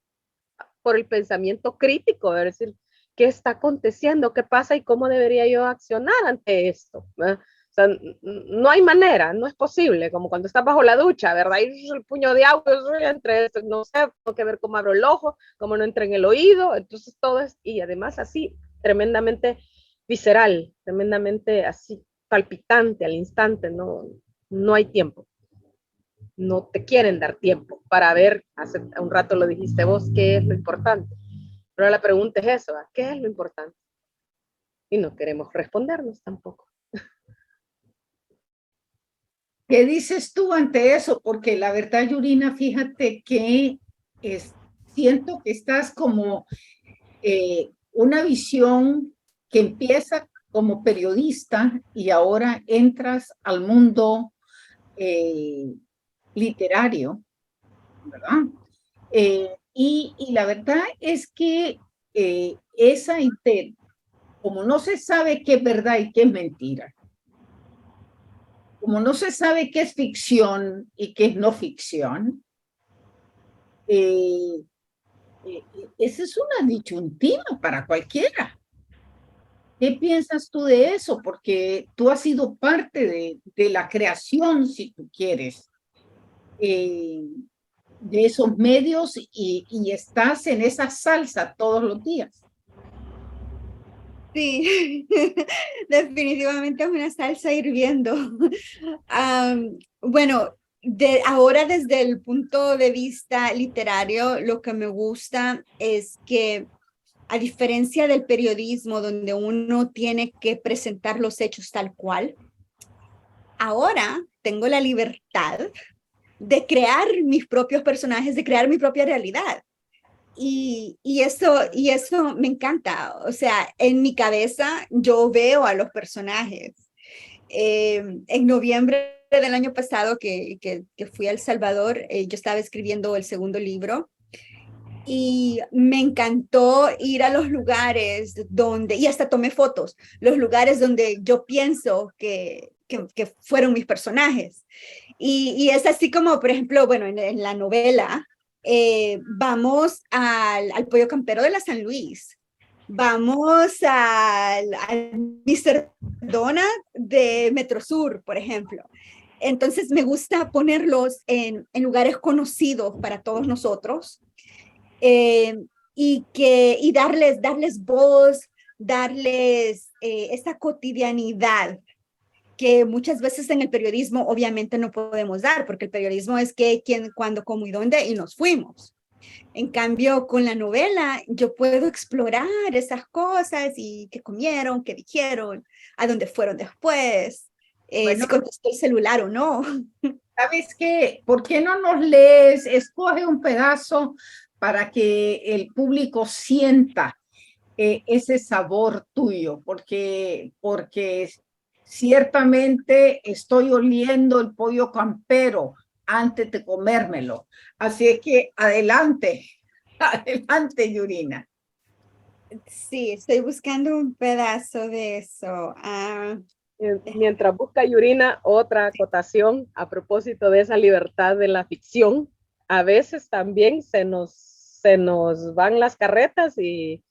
C: por el pensamiento crítico, es decir, ¿qué está aconteciendo? ¿Qué pasa? ¿Y cómo debería yo accionar ante esto? ¿Verdad? O sea, no hay manera, no es posible, como cuando estás bajo la ducha, ¿verdad? Y el puño de agua, entre, no sé, tengo que ver cómo abro el ojo, cómo no entra en el oído, entonces todo es, y además así, tremendamente visceral, tremendamente así, palpitante al instante, no hay tiempo. No te quieren dar tiempo para ver, hace un rato lo dijiste vos, qué es lo importante. Pero la pregunta es eso, ¿qué es lo importante? Y no queremos respondernos tampoco.
A: ¿Qué dices tú ante eso? Porque la verdad, Yurina, fíjate que siento que estás como una visión que empieza como periodista y ahora entras al mundo literario, ¿verdad? Y la verdad es que esa, como no se sabe qué es verdad y qué es mentira, como no se sabe qué es ficción y qué es no ficción, eh, esa es una disyuntiva para cualquiera. ¿Qué piensas tú de eso? Porque tú has sido parte de la creación, si tú quieres, eh, de esos medios y estás en esa salsa todos los días.
B: Sí, definitivamente es una salsa hirviendo. Bueno, ahora desde el punto de vista literario, lo que me gusta es que a diferencia del periodismo donde uno tiene que presentar los hechos tal cual, ahora tengo la libertad de crear mis propios personajes, de crear mi propia realidad. Y eso me encanta. O sea, en mi cabeza yo veo a los personajes. En noviembre del año pasado que fui a El Salvador, yo estaba escribiendo el segundo libro y me encantó ir a los lugares donde, y hasta tomé fotos, los lugares donde yo pienso que fueron mis personajes. Y es así como, por ejemplo, bueno, en la novela, vamos al Pollo Campero de la San Luis, vamos al Mr. Donut de Metrosur, por ejemplo. Entonces me gusta ponerlos en lugares conocidos para todos nosotros, eh, y darles voz, darles esa cotidianidad que muchas veces en el periodismo obviamente no podemos dar, porque el periodismo es qué, quién, cuándo, cómo y dónde, y nos fuimos. En cambio, con la novela, yo puedo explorar esas cosas y qué comieron, qué dijeron, a dónde fueron después,
A: Bueno,
B: si contestó el celular o no.
A: ¿sabes qué? ¿Por qué no nos lees? Escoge un pedazo para que el público sienta ese sabor tuyo, porque ciertamente estoy oliendo el pollo campero antes de comérmelo. Así es que adelante, adelante, Yurina.
B: Sí, estoy buscando un pedazo de eso.
C: Mientras busca Yurina, otra acotación a propósito de esa libertad de la ficción, a veces también se nos van las carretas y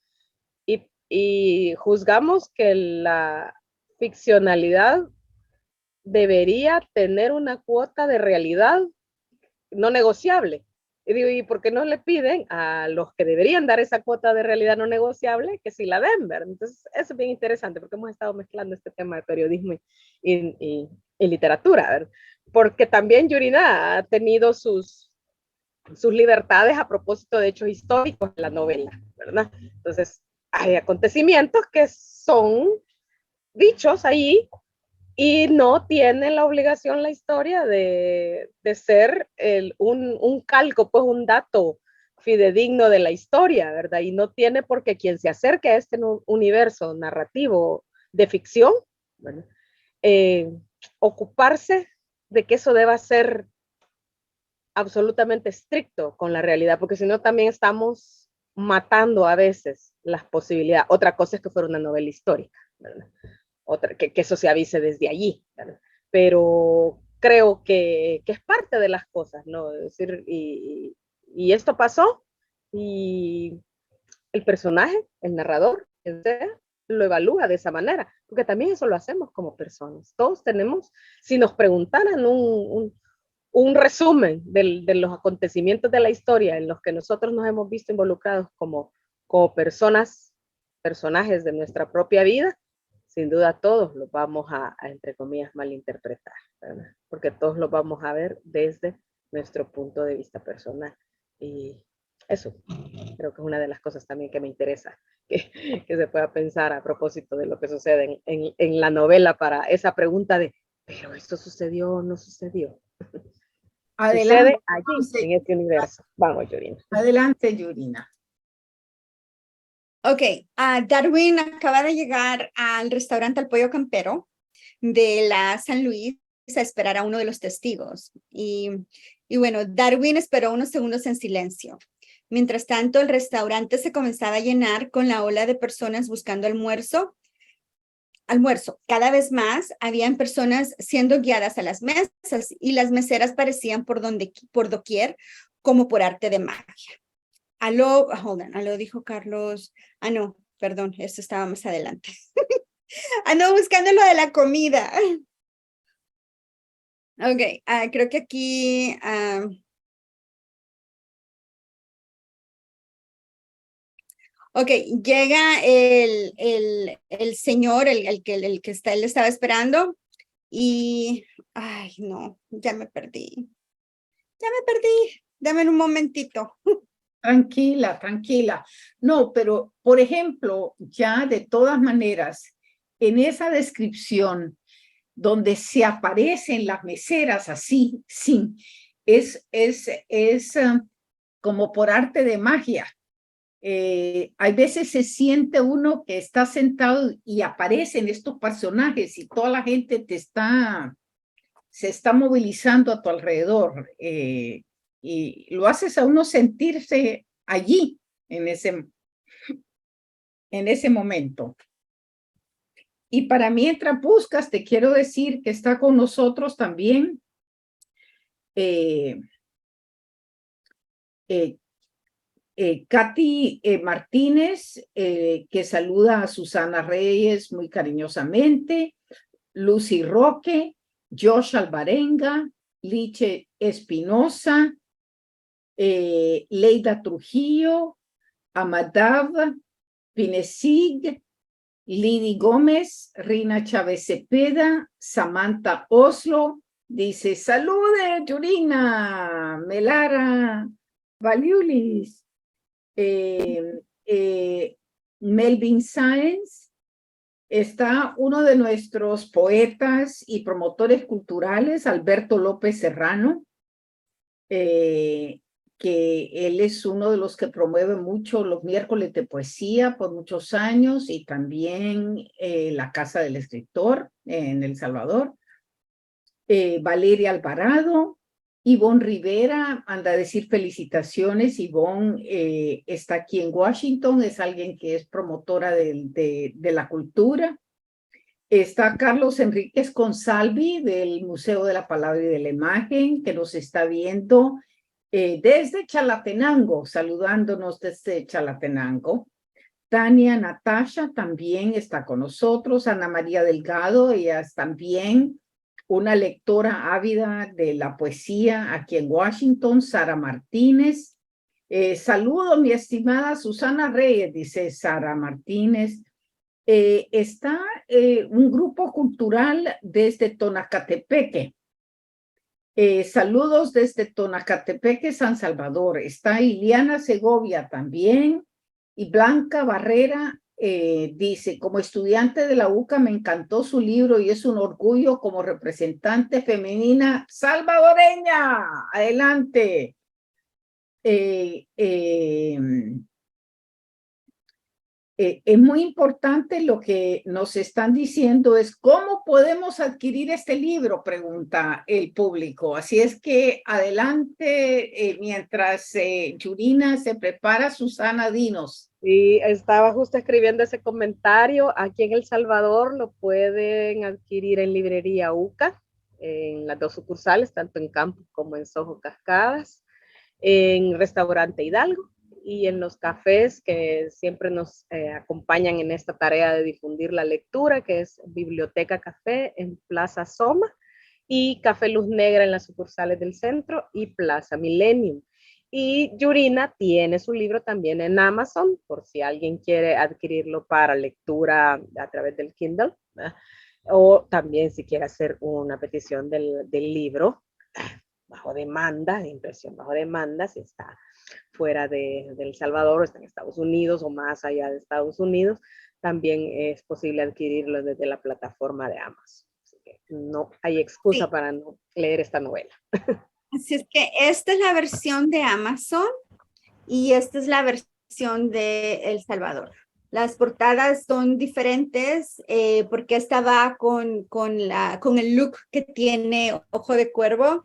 C: juzgamos que la ficcionalidad debería tener una cuota de realidad no negociable. Y digo, ¿y por qué no le piden a los que deberían dar esa cuota de realidad no negociable que sí la den, ¿verdad? Entonces, eso es bien interesante porque hemos estado mezclando este tema de periodismo y literatura, ¿verdad? Porque también Yurina ha tenido sus libertades a propósito de hechos históricos en la novela, ¿verdad? Entonces, hay acontecimientos que son dichos ahí y no tiene la obligación la historia de ser un calco, pues un dato fidedigno de la historia, ¿verdad? Y no tiene porque quien se acerque a este universo narrativo de ficción, ¿verdad? Eh, ocuparse de que eso deba ser absolutamente estricto con la realidad, porque si no también estamos matando a veces las posibilidades. Otra cosa es que fuera una novela histórica, ¿verdad? Que eso se avise desde allí, ¿verdad? Pero creo que es parte de las cosas, ¿no? Es decir, y esto pasó, y el personaje, el narrador, lo evalúa de esa manera, porque también eso lo hacemos como personas. Todos tenemos, si nos preguntaran un resumen de los acontecimientos de la historia en los que nosotros nos hemos visto involucrados como personas, personajes de nuestra propia vida, sin duda todos los vamos entre comillas, malinterpretar, ¿verdad? Porque todos los vamos a ver desde nuestro punto de vista personal. Y eso creo que es una de las cosas también que me interesa, que se pueda pensar a propósito de lo que sucede en la novela, para esa pregunta de, ¿pero esto sucedió o no sucedió?
A: Adelante,
C: Sucede allí, en este universo. Vamos, Yorina.
A: adelante, Yurina.
B: Ok, Darwin acaba de llegar al restaurante El Pollo Campero de la San Luis a esperar a uno de los testigos. Y bueno, Darwin esperó unos segundos en silencio. Mientras tanto, el restaurante se comenzaba a llenar con la ola de personas buscando almuerzo. Cada vez más habían personas siendo guiadas a las mesas y las meseras parecían por doquier como por arte de magia. Aló, aló, dijo Carlos. No, perdón, esto estaba más adelante. Ando buscando lo de la comida. Ok, creo que aquí... ok, llega el señor, el que él estaba esperando y... Ay, no, ya me perdí. Dame un momentito.
A: Tranquila, tranquila. No, pero por ejemplo, ya de todas maneras, en esa descripción donde se aparecen las meseras así, sí, es como por arte de magia. Hay veces se siente uno que está sentado y aparecen estos personajes y toda la gente se está movilizando a tu alrededor. Y lo haces a uno sentirse allí en ese momento. Y para mientras buscas, te quiero decir que está con nosotros también Katy Martínez, que saluda a Susana Reyes muy cariñosamente, Lucy Roque, Josh Alvarenga, Liche Espinosa, Leida Trujillo, Amadav Pinesig, Lidi Gómez, Rina Chávez Cepeda, Samantha Oslo, dice, salude, Yurina, Melara, Valiulis, Melvin Sáenz, está uno de nuestros poetas y promotores culturales, Alberto López Serrano, que él es uno de los que promueve mucho los miércoles de poesía por muchos años y también la Casa del Escritor en El Salvador. Valeria Alvarado, Ivonne Rivera, anda a decir felicitaciones. Ivonne está aquí en Washington, es alguien que es promotora de la cultura. Está Carlos Enríquez Consalvi del Museo de la Palabra y de la Imagen, que nos está viendo desde Chalatenango, saludándonos desde Chalatenango. Tania Natasha también está con nosotros. Ana María Delgado, ella es también una lectora ávida de la poesía aquí en Washington. Sara Martínez. Saludo, mi estimada Susana Reyes, dice Sara Martínez. Está un grupo cultural desde Tonacatepeque. Saludos desde Tonacatepeque, San Salvador. Está Iliana Segovia también. Y Blanca Barrera dice, como estudiante de la UCA me encantó su libro y es un orgullo como representante femenina salvadoreña. Adelante. Es muy importante lo que nos están diciendo es cómo podemos adquirir este libro, pregunta el público. Así es que adelante, mientras Yurina se prepara, Susana, dinos.
C: Y estaba justo escribiendo ese comentario. Aquí en El Salvador lo pueden adquirir en librería UCA, en las 2 sucursales, tanto en Campus como en Soho Cascadas, en Restaurante Hidalgo y en los cafés que siempre nos acompañan en esta tarea de difundir la lectura, que es Biblioteca Café en Plaza Soma y Café Luz Negra en las sucursales del centro y Plaza Millennium. Y Yurina tiene su libro también en Amazon, por si alguien quiere adquirirlo para lectura a través del Kindle, ¿verdad? O también si quiere hacer una petición del libro bajo demanda, de impresión bajo demanda, si está fuera de El Salvador o está en Estados Unidos o más allá de Estados Unidos, también es posible adquirirlo desde la plataforma de Amazon. Así que no hay excusa
B: Sí.
C: para no leer esta novela.
B: Así es que esta es la versión de Amazon y esta es la versión de El Salvador. Las portadas son diferentes porque esta va con el look que tiene Ojo de Cuervo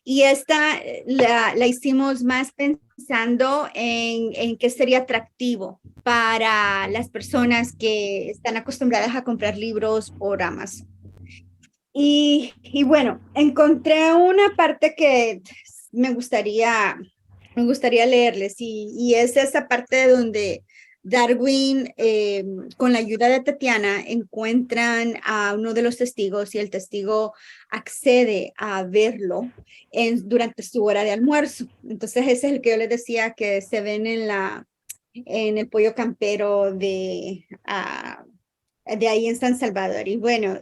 B: y esta la hicimos más pensando en qué sería atractivo para las personas que están acostumbradas a comprar libros por Amazon. Y bueno, encontré una parte que me gustaría leerles y es esa parte donde Darwin, con la ayuda de Tatiana, encuentran a uno de los testigos y el testigo accede a verlo durante su hora de almuerzo. Entonces ese es el que yo les decía que se ven en el pollo campero de ahí en San Salvador. Y bueno,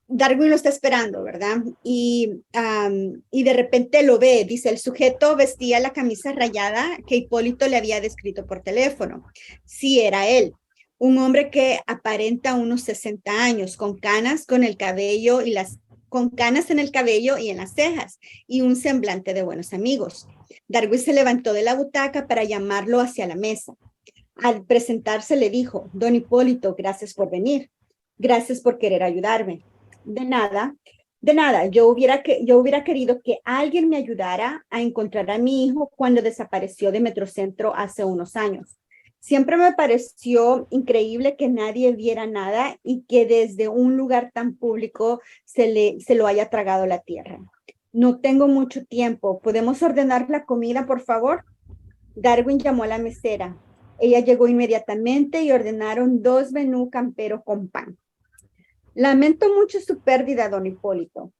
B: Darwin lo está esperando, ¿verdad? Y de repente lo ve, dice, el sujeto vestía la camisa rayada que Hipólito le había descrito por teléfono. Sí, era él, un hombre que aparenta unos 60 años, con canas con canas en el cabello y en las cejas, y un semblante de buenos amigos. Darwin se levantó de la butaca para llamarlo hacia la mesa. Al presentarse le dijo, don Hipólito, gracias por venir. Gracias por querer ayudarme. De nada. Yo hubiera querido que alguien me ayudara a encontrar a mi hijo cuando desapareció de Metrocentro hace unos años. Siempre me pareció increíble que nadie viera nada y que desde un lugar tan público se lo haya tragado la tierra. No tengo mucho tiempo. ¿Podemos ordenar la comida, por favor? Darwin llamó a la mesera. Ella llegó inmediatamente y ordenaron 2 menú campero con pan. Lamento mucho su pérdida, don Hipólito,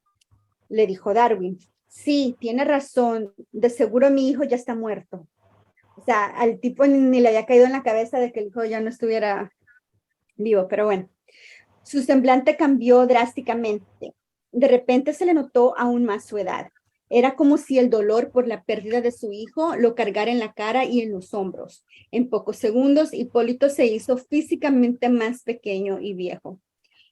B: le dijo Darwin. Sí, tiene razón, de seguro mi hijo ya está muerto. O sea, al tipo ni le había caído en la cabeza de que el hijo ya no estuviera vivo, pero bueno. Su semblante cambió drásticamente. De repente se le notó aún más su edad. Era como si el dolor por la pérdida de su hijo lo cargara en la cara y en los hombros. En pocos segundos, Hipólito se hizo físicamente más pequeño y viejo.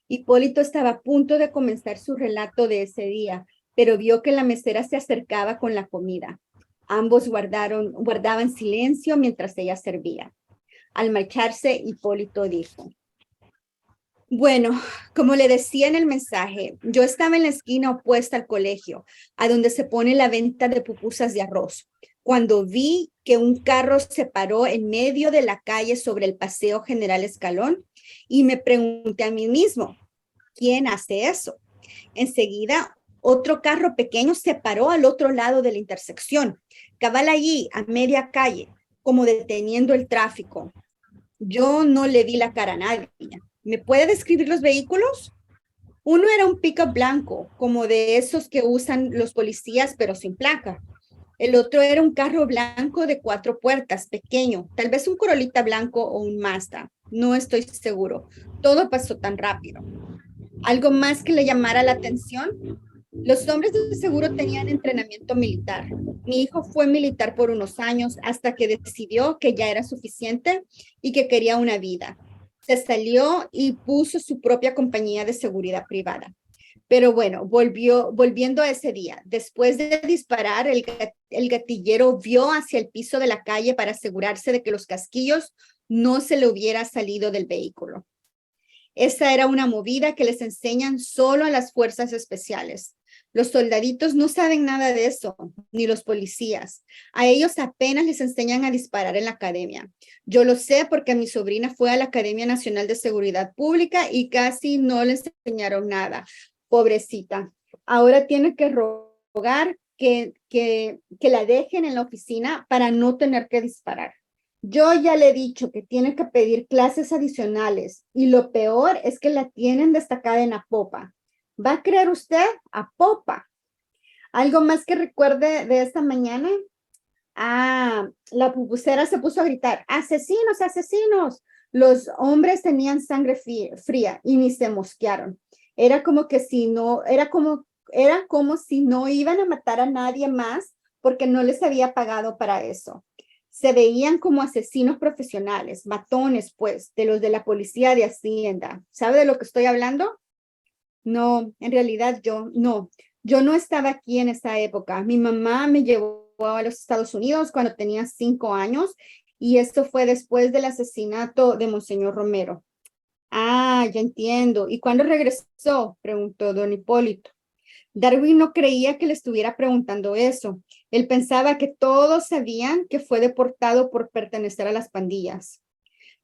B: Hipólito estaba a punto de comenzar su relato de ese día, pero vio que la mesera se acercaba con la comida. Ambos guardaban silencio mientras ella servía. Al marcharse, Hipólito dijo, bueno, como le decía en el mensaje, yo estaba en la esquina opuesta al colegio, a donde se pone la venta de pupusas de arroz, cuando vi que un carro se paró en medio de la calle sobre el Paseo General Escalón y me pregunté a mí mismo, ¿quién hace eso? Enseguida, otro carro pequeño se paró al otro lado de la intersección, cabal allí, a media calle, como deteniendo el tráfico. Yo no le vi la cara a nadie. ¿Me puede describir los vehículos? Uno era un pickup blanco, como de esos que usan los policías, pero sin placa. El otro era un carro blanco de 4 puertas, pequeño, tal vez un Corolita blanco o un Mazda. No estoy seguro. Todo pasó tan rápido. ¿Algo más que le llamara la atención? Los hombres de seguro tenían entrenamiento militar. Mi hijo fue militar por unos años hasta que decidió que ya era suficiente y que quería una vida. Se salió y puso su propia compañía de seguridad privada. Pero bueno, volviendo a ese día, después de disparar, el gatillero vio hacia el piso de la calle para asegurarse de que los casquillos no se le hubiera salido del vehículo. Esta era una movida que les enseñan solo a las fuerzas especiales. Los soldaditos no saben nada de eso, ni los policías. A ellos apenas les enseñan a disparar en la academia. Yo lo sé porque mi sobrina fue a la Academia Nacional de Seguridad Pública y casi no le enseñaron nada. Pobrecita. Ahora tiene que rogar que la dejen en la oficina para no tener que disparar. Yo ya le he dicho que tiene que pedir clases adicionales y lo peor es que la tienen destacada en Apopa. ¿Va a creer usted? Apopa. ¿Algo más que recuerde de esta mañana? La pupusera se puso a gritar, ¡asesinos, asesinos! Los hombres tenían sangre fría y ni se mosquearon. Era como si no iban a matar a nadie más porque no les había pagado para eso. Se veían como asesinos profesionales, matones, pues, de los de la policía de Hacienda. ¿Sabe de lo que estoy hablando? No, en realidad yo no estaba aquí en esa época. Mi mamá me llevó a los Estados Unidos cuando tenía 5 años y esto fue después del asesinato de Monseñor Romero. Ya entiendo. ¿Y cuándo regresó? Preguntó don Hipólito. Darwin no creía que le estuviera preguntando eso. Él pensaba que todos sabían que fue deportado por pertenecer a las pandillas.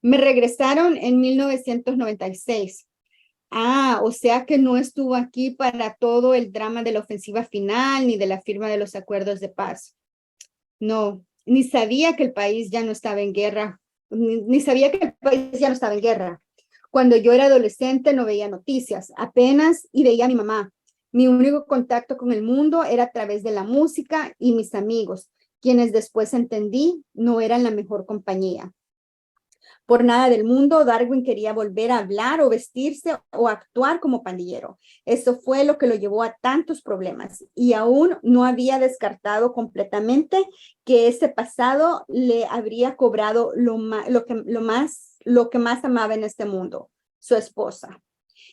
B: Me regresaron en 1996. O sea que no estuvo aquí para todo el drama de la ofensiva final ni de la firma de los acuerdos de paz. No, ni sabía que el país ya no estaba en guerra. Ni sabía que el país ya no estaba en guerra. Cuando yo era adolescente no veía noticias, apenas y veía a mi mamá. Mi único contacto con el mundo era a través de la música y mis amigos, quienes después entendí no eran la mejor compañía. Por nada del mundo, Darwin quería volver a hablar o vestirse o actuar como pandillero. Eso fue lo que lo llevó a tantos problemas y aún no había descartado completamente que ese pasado le habría cobrado lo que más amaba en este mundo, su esposa.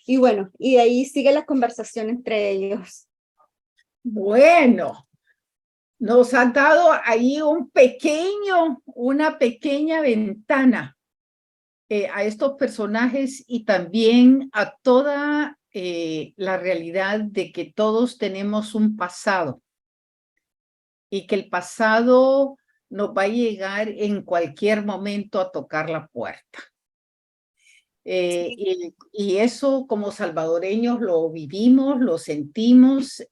B: Y bueno, y de ahí sigue la conversación entre ellos.
A: Bueno, nos han dado ahí una pequeña ventana a estos personajes y también a toda la realidad de que todos tenemos un pasado y que el pasado nos va a llegar en cualquier momento a tocar la puerta. Y eso como salvadoreños lo vivimos, lo sentimos,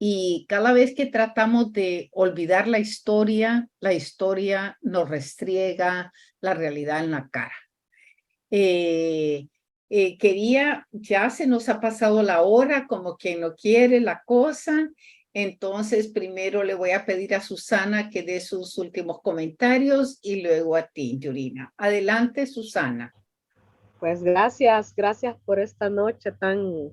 A: y cada vez que tratamos de olvidar la historia nos restriega la realidad en la cara. Ya se nos ha pasado la hora, como quien no quiere la cosa. Entonces, primero le voy a pedir a Susana que dé sus últimos comentarios y luego a ti, Yurina. Adelante, Susana.
C: Pues gracias por esta noche tan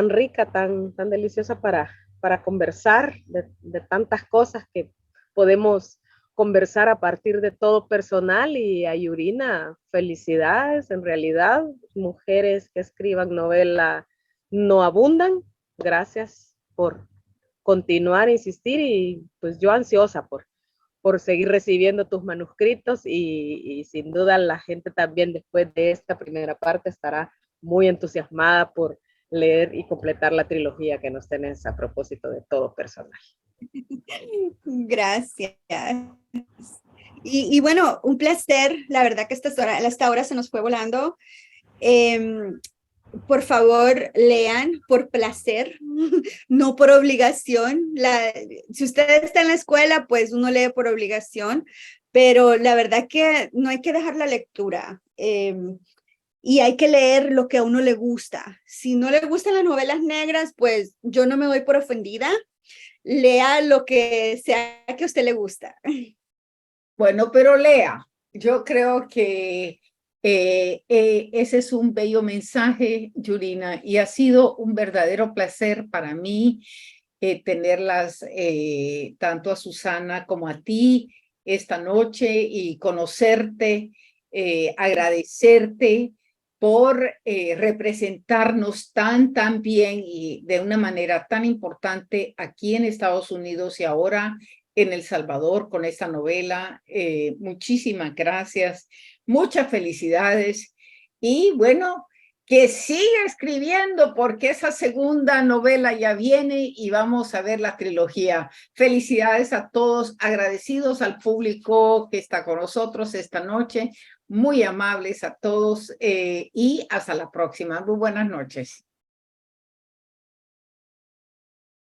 C: rica, tan deliciosa para conversar de tantas cosas que podemos conversar a partir de todo personal. Y a Yurina, felicidades. En realidad, mujeres que escriban novela no abundan. Gracias por continuar, insistir, y pues yo ansiosa por seguir recibiendo tus manuscritos y sin duda la gente también después de esta primera parte estará muy entusiasmada por leer y completar la trilogía que nos tenés a propósito de todo personal.
B: Gracias. Y bueno, un placer. La verdad que esta hora se nos fue volando. Por favor, lean por placer, no por obligación. Si usted está en la escuela, pues uno lee por obligación, pero la verdad que no hay que dejar la lectura. Y hay que leer lo que a uno le gusta. Si no le gustan las novelas negras, pues yo no me doy por ofendida. Lea lo que sea que a usted le gusta.
A: Bueno, pero lea. Yo creo que ese es un bello mensaje, Yurina, y ha sido un verdadero placer para mí tenerlas tanto a Susana como a ti esta noche y conocerte, agradecerte por representarnos tan bien y de una manera tan importante aquí en Estados Unidos y ahora en El Salvador con esta novela. Muchísimas gracias, muchas felicidades y bueno, que siga escribiendo porque esa segunda novela ya viene y vamos a ver la trilogía. Felicidades a todos, agradecidos al público que está con nosotros esta noche, muy amables a todos y hasta la próxima. Muy buenas noches.